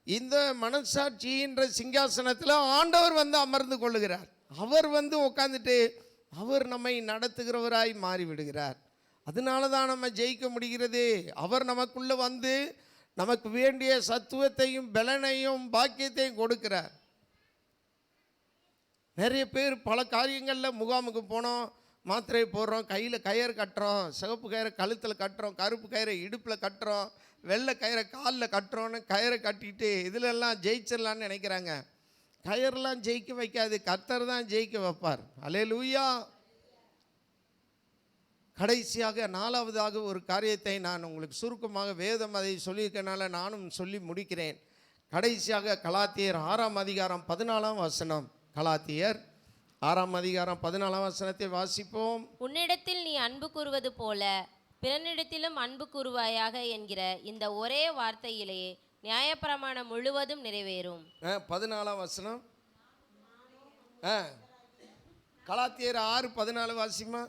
இந்த மனசாட்சின்ற சிங்காசனத்தில் ஆண்டவர் வந்து அமர்ந்து கொள்ளுகிறார். அவர் வந்து உட்காந்துட்டு அவர் நம்மை நடத்துகிறவராய் மாறிவிடுகிறார். அதனால தான் நம்ம ஜெயிக்க முடிகிறது. அவர் நமக்குள்ளே வந்து நமக்கு வேண்டிய சத்துவத்தையும் பலனையும் பாக்கியத்தையும் கொடுக்கிறார். நிறைய பேர் பல காரியங்களில் முகாமுக்கு போனோம், மாத்திரை போடுறோம், கையில் கயிறு கட்டுறோம், சிவப்பு கயிறை கழுத்தில் கட்டுறோம், கருப்பு கயிறை இடுப்பில் கட்டுறோம், வெள்ளை கயிறை காலில் கட்டுறோன்னு கயிறை கட்டிட்டு இதிலெல்லாம் ஜெயிச்சிடலான்னு நினைக்கிறாங்க. கயிறெல்லாம் ஜெயிக்க வைக்காது, கர்த்தர் தான் ஜெயிக்க வைப்பார். அல்லேலூயா. கடைசியாக 4வதாக ஒரு காரியத்தை நான் உங்களுக்கு சுருக்கமாக வேதம் அதை சொல்லியிருக்கனால நானும் சொல்லி முடிக்கிறேன். கடைசியாக கலாத்தியர் 6ஆம் அதிகாரம் 14ஆம் வசனம். கலாத்தியர் 6ஆம் அதிகாரம் 14ஆம் வசனத்தை வாசிப்போம். உன்னிடத்தில் நீ அன்பு கூறுவது போல பிறனிடத்திலும் அன்பு கூறுவாயாக என்கிற இந்த ஒரே வார்த்தையிலேயே நியாயப்பிரமாணம் முழுவதும் நிறைவேறும். 14ஆம் வசனம். கலாத்தியர் 6:14 வாசிமா.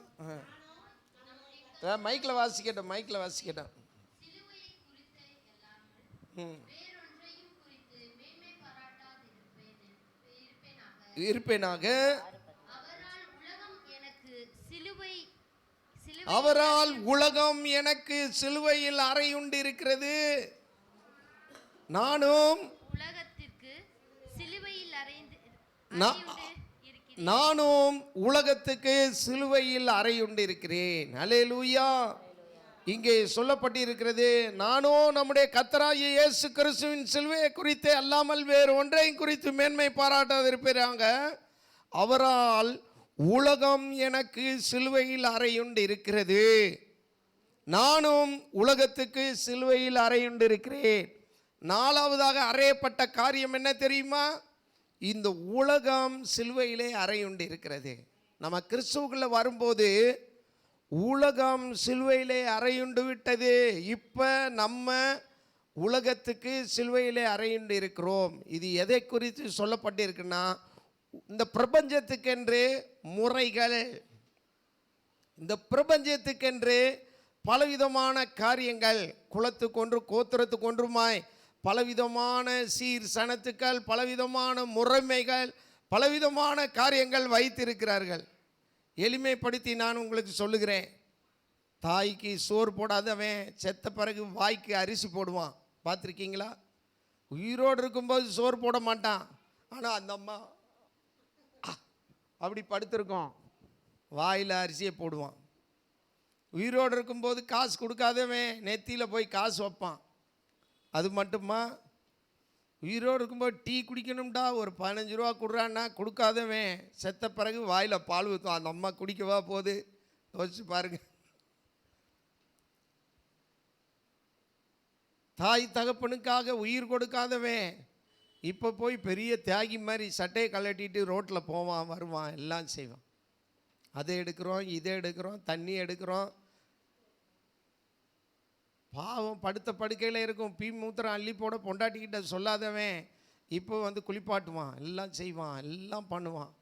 மைக்கில் வாசிக்கட்டும், மைக்கில் வாசிக்கட்டும். இருப்பேனாக, அவரால் உலகம் எனக்கு சிலுவையில் அறையுண்டு இருக்கிறது, நானும் உலகத்துக்கு சிலுவையில் அறையுண்டு இருக்கிறேன். அல்லேலூயா. இங்கே சொல்லப்பட்டிருக்கிறது, நானோ நம்முடைய கர்த்தராகிய இயேசு கிறிஸ்துவின் சிலுவையை குறித்து அல்லாமல் வேறு ஒன்றையும் குறித்து மேன்மை பாராட்டாதிருப்பாங்க. அவரால் உலகம் எனக்கு சிலுவையில் அறையுண்டு இருக்கிறது, நானும் உலகத்துக்கு சிலுவையில் அறையுண்டு இருக்கிறேன். 4வதாக அறையப்பட்ட காரியம் என்ன தெரியுமா? இந்த உலகம் சிலுவையிலே அறையுண்டு இருக்கிறது. நம்ம கிறிஸ்துவுக்குள்ளே வரும்போது உலகம் சிலுவையிலே அறையுண்டு விட்டது. இப்போ நம்ம உலகத்துக்கு சிலுவையிலே அறையுண்டு இருக்கிறோம். இது எதை குறித்து சொல்லப்பட்டிருக்குன்னா, இந்த பிரபஞ்சத்துக்கென்று முறைகள், இந்த பிரபஞ்சத்துக்கென்று பலவிதமான காரியங்கள், குலத்துக்கொன்று கோத்திரத்துக்கொன்றுமாய் பலவிதமான சீர் சனத்துக்கள், பலவிதமான முறைமைகள், பலவிதமான காரியங்கள் வைத்திருக்கிறார்கள். எளிமைப்படுத்தி நான் உங்களுக்கு சொல்லுகிறேன், தாய்க்கு சோறு போடாதவன் செத்த பிறகு வாய்க்கு அரிசி போடுவான். பார்த்துருக்கீங்களா? உயிரோடு இருக்கும்போது சோறு போட மாட்டான். ஆனால் அந்த அம்மா அப்படி படுத்திருக்கோம், வாயில் அரிசியை போடுவான். உயிரோடு இருக்கும்போது காசு கொடுக்காதவன் நெத்தியில் போய் காசு வைப்பான். அது மட்டுமா, உயிரோடு இருக்கும்போது டீ குடிக்கணும்டா ஒரு 15 ரூபா கொடுறான்னா கொடுக்காதவன் செத்த பிறகு வாயில் பால் ஊற்றும். அந்த அம்மா குடிக்கவா போகுது? யோசிச்சு பாருங்க. தாய் தகப்பனுக்காக உயிர் கொடுக்காதவன் இப்போ போய் பெரிய தியாகி மாதிரி சட்டையை கழட்டிட்டு ரோட்டில் போவான், வருவான், எல்லாம் செய்வான். அதை எடுக்கிறோம், இதை எடுக்கிறோம், தண்ணி எடுக்கிறோம். பாவம் படுத்த படுக்கையில் இருக்கும். மூத்திரம் அள்ளி போட பொண்டாட்டிக்கிட்ட சொல்லாதவன் இப்போ வந்து குளிப்பாட்டுவான், எல்லாம் செய்வான், எல்லாம் பண்ணுவான்.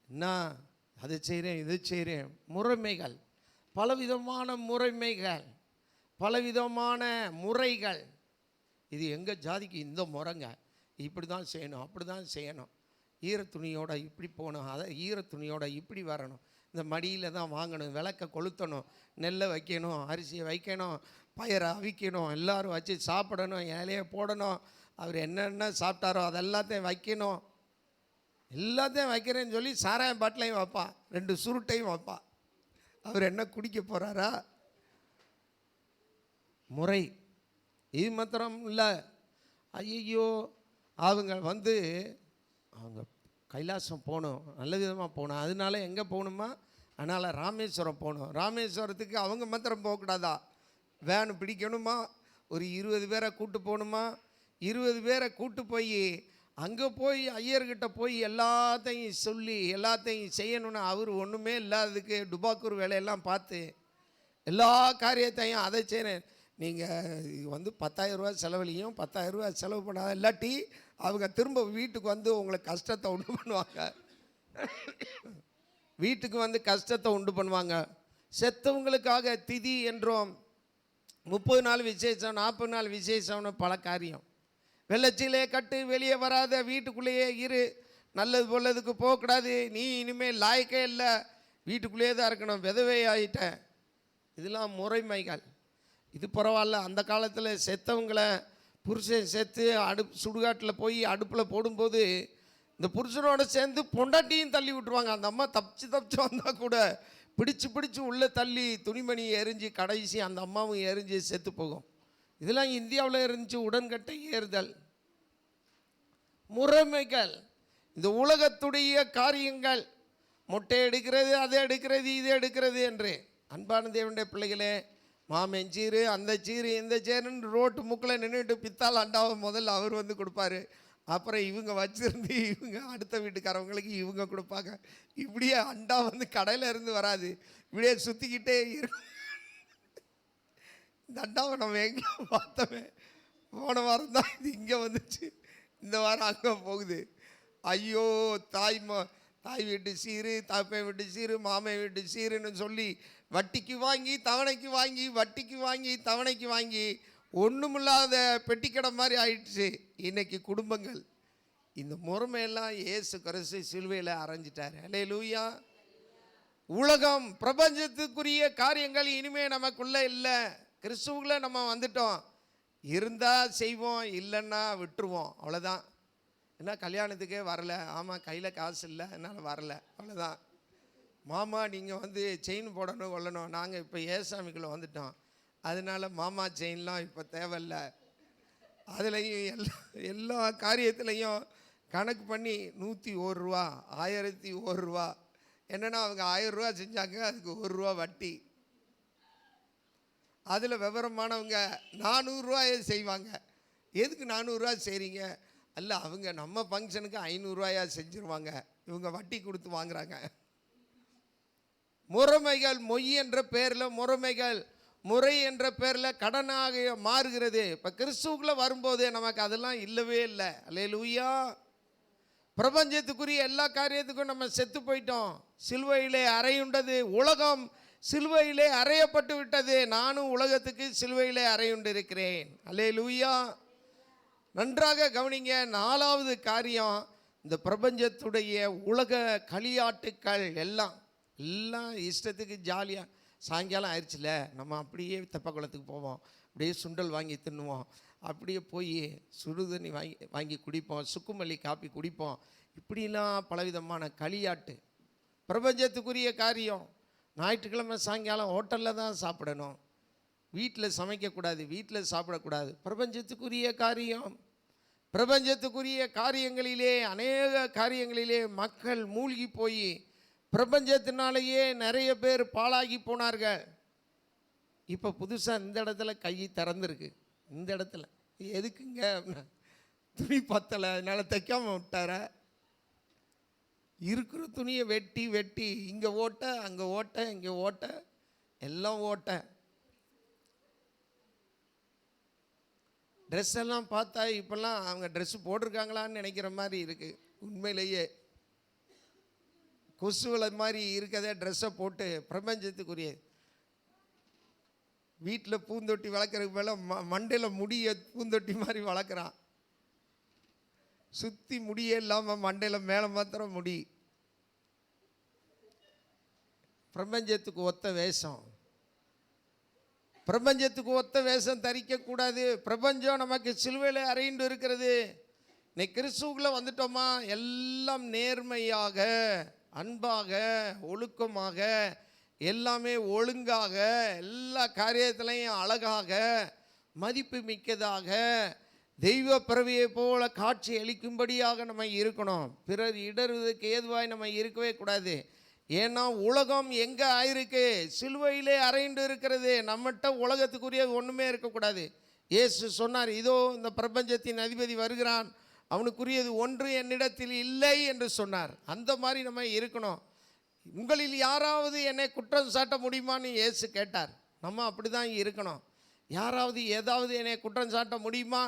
என்ன அதை செய்கிறேன், இது செய்கிறேன். முறைமைகள், பலவிதமான முறைமைகள், பலவிதமான முறைகள். இது எங்கள் ஜாதிக்கு இந்த முறைங்க, இப்படி தான் செய்யணும், அப்படி தான் செய்யணும். ஈரத்துணியோட இப்படி போகணும், அதை ஈரத்துணியோட இப்படி வரணும், இந்த மடியில் தான் வாங்கணும், விளக்க கொளுத்தணும், நெல்லை வைக்கணும், அரிசியை வைக்கணும், பயிரை அவிக்கணும், எல்லோரும் வச்சு சாப்பிடணும், இலையை போடணும், அவர் என்னென்ன சாப்பிட்டாரோ அதெல்லாத்தையும் வைக்கணும். எல்லாத்தையும் வைக்கிறேன்னு சொல்லி சாராயம் பாட்டிலையும் வைப்பா, 2 சுருட்டையும் வைப்பா. அவர் என்ன குடிக்க போகிறாரா? முறை. இது மாத்திரம் இல்லை, ஐயோ அவங்க வந்து அவங்க கைலாசம் போகணும், நல்ல விதமாக போகணும். அதனால எங்கே போகணுமா? அதனால் ராமேஸ்வரம் போகணும். ராமேஸ்வரத்துக்கு அவங்க மாத்திரம் போகக்கூடாதா? வேனு பிடிக்கணுமா? ஒரு 20 பேரை கூட்டு போகணுமா? 20 பேரை கூட்டு போய் அங்கே போய் ஐயர்கிட்ட போய் எல்லாத்தையும் சொல்லி எல்லாத்தையும் செய்யணும்னு அவர் ஒன்றுமே இல்லாததுக்கு டுபாக்கூர் வேலையெல்லாம் பார்த்து எல்லா காரியத்தையும் அதை செய்கிறேன். நீங்கள் வந்து 10,000 ரூபா செலவுலையும் 10,000 ரூபா செலவு பண்ணாத, இல்லாட்டி அவங்க திரும்ப வீட்டுக்கு வந்து உங்களுக்கு கஷ்டத்தை உண்டு பண்ணுவாங்க. வீட்டுக்கு வந்து கஷ்டத்தை உண்டு பண்ணுவாங்க. செத்தவங்களுக்காக திதி என்றும் 30 நாள் விசேஷம், 40 நாள் விசேஷம்னு பல காரியம். வெள்ளச்சிலே கட்டு, வெளியே வராத, வீட்டுக்குள்ளேயே இரு, நல்லது போலதுக்கு போகக்கூடாது, நீ இனிமேல் லாய்க்கே இல்லை, வீட்டுக்குள்ளேயே தான் இருக்கணும், விதவை ஆகிட்டேன். இதெல்லாம் முறைமைகள். இது பரவாயில்ல. அந்த காலத்தில் செத்தவங்களை புருஷன் செத்து சுடுகாட்டில் போய் அடுப்பில் போடும்போது இந்த புருஷனோட சேர்ந்து பொண்டாட்டியும் தள்ளி விட்டுருவாங்க. அந்த அம்மா தப்பிச்சு வந்தால் கூட பிடிச்சு உள்ளே தள்ளி துணிமணி எரிஞ்சு கடைசி அந்த அம்மாவும் எரிஞ்சு செத்து போகும். இதெல்லாம் இந்தியாவில் இருந்துச்சு. உடன்கட்டை ஏறுதல், முறைமைகள், இந்த உலகத்துடைய காரியங்கள், மொட்டை எடுக்கிறது, அதை எடுக்கிறது, இதை எடுக்கிறது என்று. அன்பான தேவனுடைய பிள்ளைகளே, மாமன் சீரு, அந்த சீரு, இந்த சீருன்னு ரோட்டு முக்கில் நின்றுட்டு பித்தால் அண்டாவை முதல்ல அவர் வந்து கொடுப்பாரு. அப்புறம் இவங்க வச்சுருந்து இவங்க அடுத்த வீட்டுக்காரவங்களுக்கு இவங்க கொடுப்பாங்க. இப்படியே அண்டா வந்து கடையில் இருந்து வராது, இப்படியே சுற்றிக்கிட்டே இருக்கும். இந்த அண்டாவை நம்ம எங்கே பார்த்தோமே, போன வாரம் தான் இது இங்கே வந்துச்சு, இந்த வாரம் அங்கே போகுது. ஐயோ, தாய் வீட்டு சீரு, தாப்பன் வீட்டு சீரு, மாமன் வீட்டு சீருன்னு சொல்லி வட்டிக்கு வாங்கி தவணைக்கு வாங்கி, வட்டிக்கு வாங்கி தவணைக்கு வாங்கி, ஒன்றுமில்லாத பெட்டிக்கடை மாதிரி ஆயிடுச்சு இன்றைக்கி குடும்பங்கள். இந்த முறைமையெல்லாம் இயேசு கிறிஸ்து சிலுவையில் அரைஞ்சிட்டார். அல்லேலூயா. உலகம், பிரபஞ்சத்துக்குரிய காரியங்கள் இனிமேல் நமக்குள்ளே இல்லை. கிறிஸ்துவுக்குள்ளே நம்ம வந்துட்டோம். இருந்தால் செய்வோம், இல்லைன்னா விட்டுருவோம், அவ்வளோதான். என்ன கல்யாணத்துக்கே வரலை? ஆமாம், கையில் காசு இல்லை, என்னால் வரலை, அவ்வளோதான். மாமா நீங்கள் வந்து செயின் போடணும் கொள்ளணும், நாங்கள் இப்போ ஏசாமிக்குள்ளே வந்துட்டோம், அதனால் மாமா செயின்லாம் இப்போ தேவையில்லை. அதுலேயும் எல்லா காரியத்துலேயும் கணக்கு பண்ணி 101 ரூபா, 1001 ரூபா. என்னென்னா அவங்க 1000 ரூபா செஞ்சாங்க, அதுக்கு 1 ரூபா வட்டி. அதில் விவரமானவங்க 400 ரூபாயே செய்வாங்க. எதுக்கு 400 ரூபா செய்கிறீங்க? அல்ல, அவங்க நம்ம ஃபங்க்ஷனுக்கு 500 ரூபாயா செஞ்சுருவாங்க, இவங்க வட்டி கொடுத்து வாங்குறாங்க. முறைமைகள், மொய் என்ற பேரில் முறைமைகள், முறை என்ற பேரில் கடனாக மாறுகிறது. இப்போ கிறிஸ்துவுக்குள்ளே வரும்போது நமக்கு அதெல்லாம் இல்லவே இல்லை. அல்லேலூயா. பிரபஞ்சத்துக்குரிய எல்லா காரியத்துக்கும் நம்ம செத்து போயிட்டோம். சிலுவையிலே அறையுண்டது உலகம், சிலுவையிலே அறையப்பட்டு விட்டது. நானும் உலகத்துக்கு சிலுவையிலே அறையுண்டு இருக்கிறேன். அல்லேலூயா. நன்றாக கவனிங்க. 4வது காரியம், இந்த பிரபஞ்சத்துடைய உலக களியாட்டுக்கள் எல்லாம் இஷ்டத்துக்கு ஜாலியாக. சாயங்காலம் ஆயிடுச்சுல, நம்ம அப்படியே தெப்பக்குளத்துக்கு போவோம், அப்படியே சுண்டல் வாங்கி தின்னுவோம், அப்படியே போய் சுடுதண்ணி வாங்கி குடிப்போம், சுக்குமல்லி காப்பி குடிப்போம். இப்படிலாம் பலவிதமான களியாட்டு. பிரபஞ்சத்துக்குரிய காரியம். ஞாயிற்றுக்கிழமை சாயங்காலம் ஹோட்டலில் தான் சாப்பிடணும், வீட்டில் சமைக்கக்கூடாது, வீட்டில் சாப்பிடக்கூடாது. பிரபஞ்சத்துக்குரிய காரியம். பிரபஞ்சத்துக்குரிய காரியங்களிலே, அநேக காரியங்களிலே மக்கள் மூழ்கி போய் பிரபஞ்சத்தினாலேயே நிறைய பேர் பாழாகி போனார்கள். இப்போ புதுசாக இந்த இடத்துல கை திறந்துருக்கு. இந்த இடத்துல எதுக்குங்க? துணி பத்தலை, அதனால் தைக்காமல் விட்டார. இருக்கிற துணியை வெட்டி வெட்டி இங்கே ஓட்ட, அங்கே ஓட்ட, இங்கே ஓட்ட, எல்லாம் ஓட்ட. ட்ரெஸ் எல்லாம் பார்த்தா இப்போல்லாம் அவங்க ட்ரெஸ்ஸு போட்டிருக்காங்களான்னு நினைக்கிற மாதிரி இருக்குது. உண்மையிலேயே கொசுவலை மாதிரி இருக்கதே ட்ரெஸ்ஸை போட்டு பிரபஞ்சத்துக்குரிய. வீட்டில் பூந்தொட்டி வளர்க்குறதுக்கு மேலே மண்டையில் முடியை பூந்தொட்டி மாதிரி வளர்க்குறான். சுற்றி முடியே இல்லாமல் மண்டையில் மேலே மாத்திரம் முடி. பிரபஞ்சத்துக்கு ஒத்த வேஷம். பிரபஞ்சத்துக்கு ஒத்த வேஷம் தரிக்கக்கூடாது. பிரபஞ்சம் நமக்கு சிலுவையில் அறையிண்டு இருக்கிறது. இன்னைக்கு கிறிஸ்துவுக்குள்ளே வந்துட்டோமா, எல்லாம் நேர்மையாக, அன்பாக, ஒழுக்கமாக, எல்லாமே ஒழுங்காக, எல்லா காரியத்திலையும் அழகாக, மதிப்பு மிக்கதாக, தெய்வ பிறவியை போல காட்சி அளிக்கும்படியாக நம்ம இருக்கணும். பிறர் இடறுவதற்கு ஏதுவாய் நம்ம இருக்கவே கூடாது. ஏன்னா உலகம் எங்கே ஆயிருக்கு? சிலுவையிலே அறைண்டு இருக்கிறது. நம்மகிட்ட உலகத்துக்குரிய ஒன்றுமே இருக்கக்கூடாது. இயேசு சொன்னார், இதோ இந்த பிரபஞ்சத்தின் அதிபதி வருகிறான், அவனுக்குரியது ஒன்று என்னிடத்தில் இல்லை என்று சொன்னார். அந்த மாதிரி நம்ம இருக்கணும். உங்களில் யாராவது என்னை குற்றம் சாட்ட முடியுமான்னு இயேசு கேட்டார். நம்ம அப்படி தான் இருக்கணும். யாராவது ஏதாவது என்னை குற்றம் சாட்ட முடியுமா?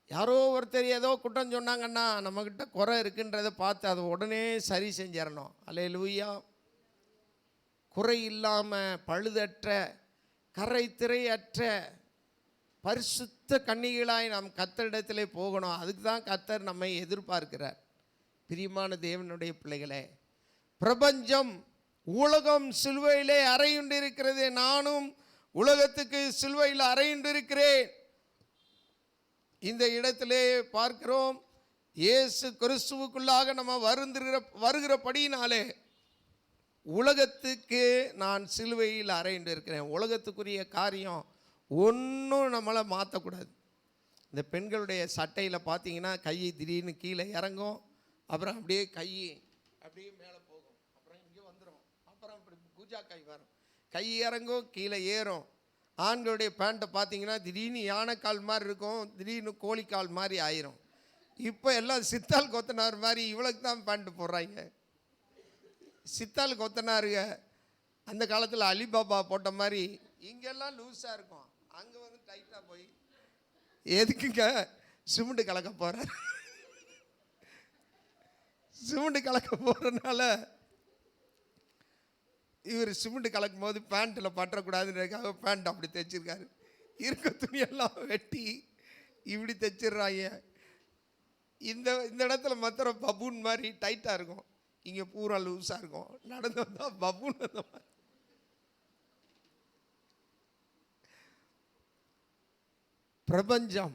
யாரோ ஒருத்தர் ஏதோ குற்றம் சொன்னாங்கன்னா நம்மக்கிட்ட குறை இருக்குன்றதை பார்த்து அதை உடனே சரி செஞ்சிடணும். அல்லேலூயா. குறை இல்லாமல், பழுதற்ற, கரை திரையற்ற பரிசுத்த கன்னிகளாய் நாம் கர்த்தரிடத்திலே போகணும். அதுக்கு தான் கர்த்தர் நம்மை எதிர்பார்க்கிறார். பிரியமான தேவனுடைய பிள்ளைகளே, பிரபஞ்சம், உலகம் சிலுவையிலே அறையுண்டு இருக்கிறது. நானும் உலகத்துக்கு சிலுவையில் அறையுண்டு இருக்கிறேன். இந்த இடத்திலே பார்க்கிறோம், இயேசு கிறிஸ்துவுக்குள்ளாக நம்ம வருகிறபடியினாலே உலகத்துக்கு நான் சிலுவையில் அறையுண்டு இருக்கிறேன். உலகத்துக்குரிய காரியம் ஒன்றும் நம்மளை மாற்றக்கூடாது. இந்த பெண்களுடைய சட்டையில் பார்த்தீங்கன்னா கை திடீர்னு கீழே இறங்கும், அப்புறம் அப்படியே கை அப்படியே மேலே போகும், அப்புறம் இங்கே வந்துடும், அப்புறம் இப்படி பூஜா கை வரும், கை இறங்கும், கீழே ஏறும். ஆண்களுடைய பேண்ட்டை பார்த்தீங்கன்னா திடீர்னு யானைக்கால் மாதிரி இருக்கும், திடீர்னு கோழிக்கால் மாதிரி ஆயிரும். இப்போ எல்லாம் சித்தால் கொத்தனார் மாதிரி இவ்வளோக்கு தான் பேண்ட்டு போடுறாங்க. சித்தால் கொத்தனாருங்க அந்த காலத்தில் அலிபாபா போட்ட மாதிரி இங்கெல்லாம் லூஸாக இருக்கும், அங்கே வந்து டைட்டாக போய் எதுக்குங்க சிமெண்ட் கலக்க போகிற? சிமெண்ட் கலக்க போகிறதுனால இவர் சிமெண்ட் கலக்கும் போது பேண்ட்டில் பற்றக்கூடாதுன்றதுக்காக பேண்ட் அப்படி தைச்சிருக்காரு. இருக்க துணியெல்லாம் வெட்டி இப்படி தைச்சிடுறாங்க. இந்த இந்த இடத்துல மாத்திரம் பபூன் மாதிரி டைட்டாக இருக்கும், இங்கே பூரா லூஸாக இருக்கும். நடந்து வந்தால் பபூன் அந்த மாதிரி. பிரபஞ்சம்,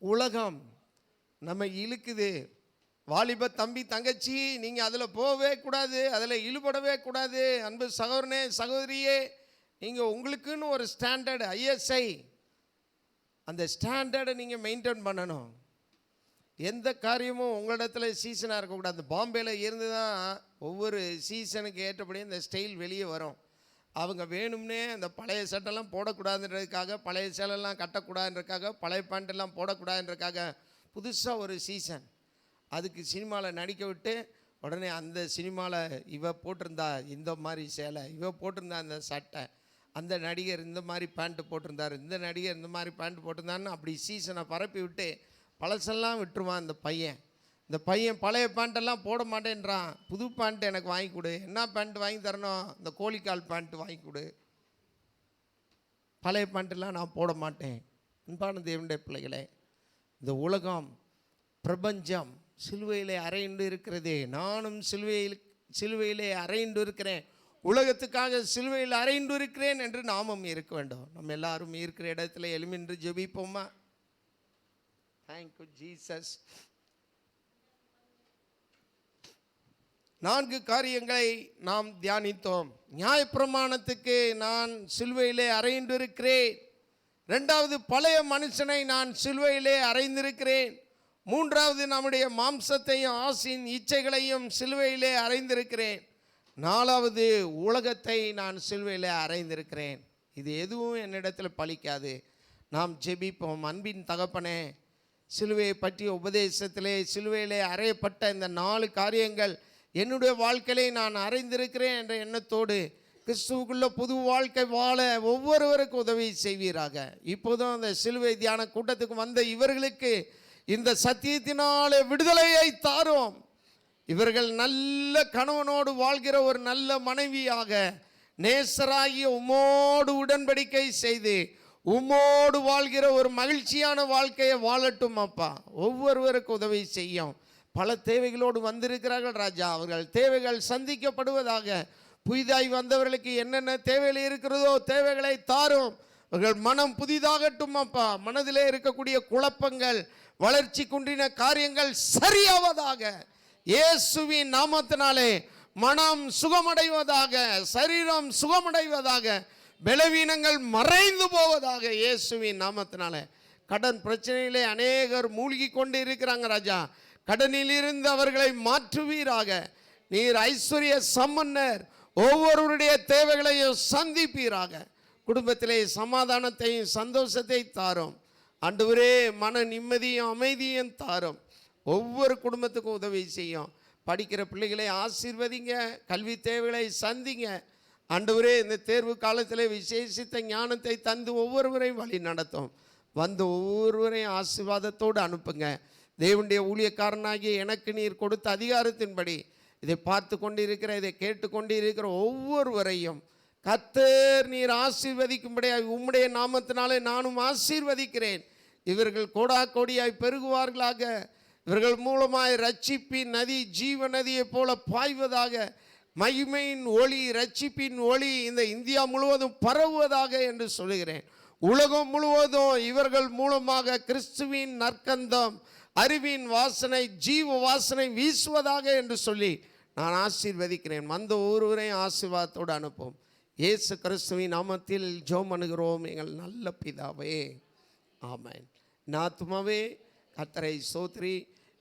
உலகம் நம்ம இழுக்குது. வாலிப தம்பி தங்கச்சி, நீங்கள் அதில் போகவே கூடாது, அதில் ஈடுபடவே கூடாது. அன்பு சகோதரனே சகோதரியே, நீங்கள் உங்களுக்குன்னு ஒரு ஸ்டாண்டர்டு ஐஎஸ்ஐ, அந்த ஸ்டாண்டர்டை நீங்கள் மெயின்டைன் பண்ணணும். எந்த காரியமும் உங்களிடத்துல சீசனாக இருக்கக்கூடாது. பாம்பேயில் இருந்து தான் ஒவ்வொரு சீசனுக்கு ஏற்றபடி இந்த ஸ்டைல் வெளியே வரும். அவங்க வேணும்னே அந்த பழைய சட்டெல்லாம் போடக்கூடாதுன்றதுக்காக, பழைய சேலெல்லாம் கட்டக்கூடாதுன்றதுக்காக, பழைய பேண்ட்டெல்லாம் போடக்கூடாதுன்றதுக்காக புதுசாக ஒரு சீசன். அதுக்கு சினிமாவில் நடிக்க விட்டு உடனே அந்த சினிமாவில் இவ போட்டிருந்தா இந்த மாதிரி சேலை, இவ போட்டிருந்தா அந்த சட்டை, அந்த நடிகர் இந்த மாதிரி பேண்ட்டு போட்டிருந்தார், இந்த நடிகர் இந்த மாதிரி பேண்ட்டு போட்டிருந்தான்னு அப்படி சீசனை பரப்பி விட்டு பழசெல்லாம் விட்டுருவான் இந்த பையன். இந்த பையன் பழைய பேண்ட்டெல்லாம் போட மாட்டேன்றான். புது பேண்ட்டு எனக்கு வாங்கி கொடு. என்ன பேண்ட்டு வாங்கி தரணும்? இந்த கோழிக்கால் பேண்ட்டு வாங்கி கொடு. பழைய பேண்ட்டெல்லாம் நான் போட மாட்டேன். அன்பான தேவனுடைய பிள்ளைகளே, இந்த உலகம், பிரபஞ்சம் சிலுவையிலே அறையுண்டு இருக்கிறதே. நானும் சிலுவையிலே அறையுண்டு இருக்கிறேன், உலகத்துக்காக சிலுவையில் அறையுண்டு இருக்கிறேன் என்று நாமும் இருக்க வேண்டும். நம்ம எல்லாரும் இருக்கிற இடத்துல எழுமின்று ஜெபிப்போமா? Thank you Jesus. 4 காரியங்களை நாம் தியானித்தோம். நியாயப்பிரமாணத்துக்கு நான் சிலுவையிலே அறைந்திருக்கிறேன். 2வது, பழைய மனுஷனை நான் சிலுவையிலே அறைந்திருக்கிறேன். 3வது, நம்முடைய மாம்சத்தையும் ஆசையின் இச்சைகளையும் சிலுவையிலே அறைந்திருக்கிறேன். 4வது, உலகத்தை நான் சிலுவையிலே அறைந்திருக்கிறேன். இது எதுவும் என்னிடத்தில் பலிக்காது. நாம் ஜெபிப்போம். அன்பின் தகப்பனே, சிலுவையை பற்றிய உபதேசத்திலே சிலுவையிலே அறையப்பட்ட இந்த 4 காரியங்கள் என்னுடைய வாழ்க்கையை நான் அறிந்திருக்கிறேன் என்ற எண்ணத்தோடு கிறிஸ்துவுக்குள்ள புது வாழ்க்கை வாழ ஒவ்வொருவருக்கும் உதவி செய்வீராக. இப்போதும் அந்த சிலுவை தியான கூட்டத்துக்கு வந்த இவர்களுக்கு இந்த சத்தியத்தினாலே விடுதலையை தாரும். இவர்கள் நல்ல கணவனோடு வாழ்கிற ஒரு நல்ல மனைவியாக, நேசராகிய உம்மோடு உடன்படிக்கை செய்து உம்மோடு வாழ்கிற ஒரு மகிழ்ச்சியான வாழ்க்கையை வாழட்டும் அப்பா. ஒவ்வொருவருக்கும் உதவி செய்யும். பல தேவைகளோடு வந்திருக்கிறார்கள் ராஜா. அவர்கள் தேவைகள் சந்திக்கப்படுவதாக. புதிதாய் வந்தவர்களுக்கு என்னென்ன தேவைகள் இருக்கிறதோ தேவைகளை தாரும். அவர்கள் மனம் புதிதாகட்டும் அப்பா. மனதிலே இருக்கக்கூடிய குழப்பங்கள், வளர்ச்சி குன்றின காரியங்கள் சரியாவதாக. இயேசுவின் நாமத்தினாலே மனம் சுகமடைவதாக, சரீரம் சுகமடைவதாக, பலவீனங்கள் மறைந்து போவதாக இயேசுவின் நாமத்தினாலே. கடன் பிரச்சனையிலே அநேகர் மூழ்கி கொண்டு இருக்கிறாங்க ராஜா. கடனிலிருந்து அவர்களை மாற்றுவீராக. நீர் ஐஸ்வர்ய சம்பன்னர். ஒவ்வொருவருடைய தேவைகளையும் சந்திப்பீராக. குடும்பத்திலே சமாதானத்தையும் சந்தோஷத்தை தாரும் ஆண்டவரே. மன நிம்மதியும் அமைதியும் தாரும். ஒவ்வொரு குடும்பத்துக்கும் உதவி செய்யும். படிக்கிற பிள்ளைகளை ஆசீர்வதிங்க. கல்வி தேவைகளை சந்திங்க ஆண்டவரே. இந்த தேர்வு காலத்தில் விசேஷித்த ஞானத்தை தந்து ஒவ்வொருவரையும் வழி நடத்தும். வந்து ஒவ்வொருவரையும் ஆசீர்வாதத்தோடு அனுப்புங்க. தேவனுடைய ஊழியக்காரனாகிய எனக்கு நீர் கொடுத்த அதிகாரத்தின்படி இதை பார்த்து கொண்டிருக்கிற, இதை கேட்டு கொண்டிருக்கிற ஒவ்வொருவரையும் கர்த்தர் நீர் ஆசீர்வதிக்கும்படியாக உம்முடைய நாமத்தினாலே நானும் ஆசீர்வதிக்கிறேன். இவர்கள் கோடா கோடியாய் பெருகுவார்களாக. இவர்கள் மூலமாய் ரட்சிப்பின் நதி ஜீவ நதியை போல பாய்வதாக. மகிமையின் ஒளி, ரட்சிப்பின் ஒளி இந்த இந்தியா முழுவதும் பரவுவதாக என்று சொல்லுகிறேன். உலகம் முழுவதும் இவர்கள் மூலமாக கிறிஸ்துவின் நற்கந்தம், அறிவின் வாசனை, ஜீவ வாசனை வீசுவதாக என்று சொல்லி நான் ஆசீர்வதிக்கிறேன். வந்த ஒருவரையும் ஆசீர்வாதத்தோடு அனுப்பும். இயேசு கிறிஸ்துவின் நாமத்தில் ஜெபம் பண்ணுகிறோம் எங்கள் நல்ல பிதாவே, ஆமென். என் ஆத்துமாவே கர்த்தரை ஸ்தோத்திரி,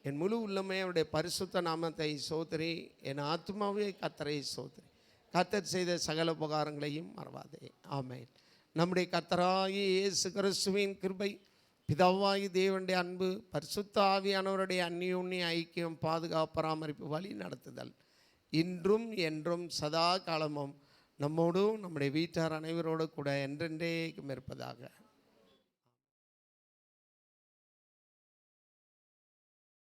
என் முழு உள்ளமே அவருடைய பரிசுத்த நாமத்தை ஸ்தோத்திரி. என் ஆத்துமாவே கர்த்தரை ஸ்தோத்திரி. கர்த்தர் செய்த சகல உபகாரங்களையும் மறவாதே. ஆமென். நம்முடைய கர்த்தராகிய இயேசு கிறிஸ்துவின் கிருபை, பிதாவாகி தேவனுடைய அன்பு, பரிசுத்த ஆவியானவருடைய அந்நியோன்ய ஐக்கியம், பாதுகாப்பு, பராமரிப்பு, வழி நடத்துதல் இன்றும் என்றும் சதா காலமும் நம்மோடும் நம்முடைய வீட்டார் அனைவரோடு கூட என்றென்றேக்கும் இருப்பதாக.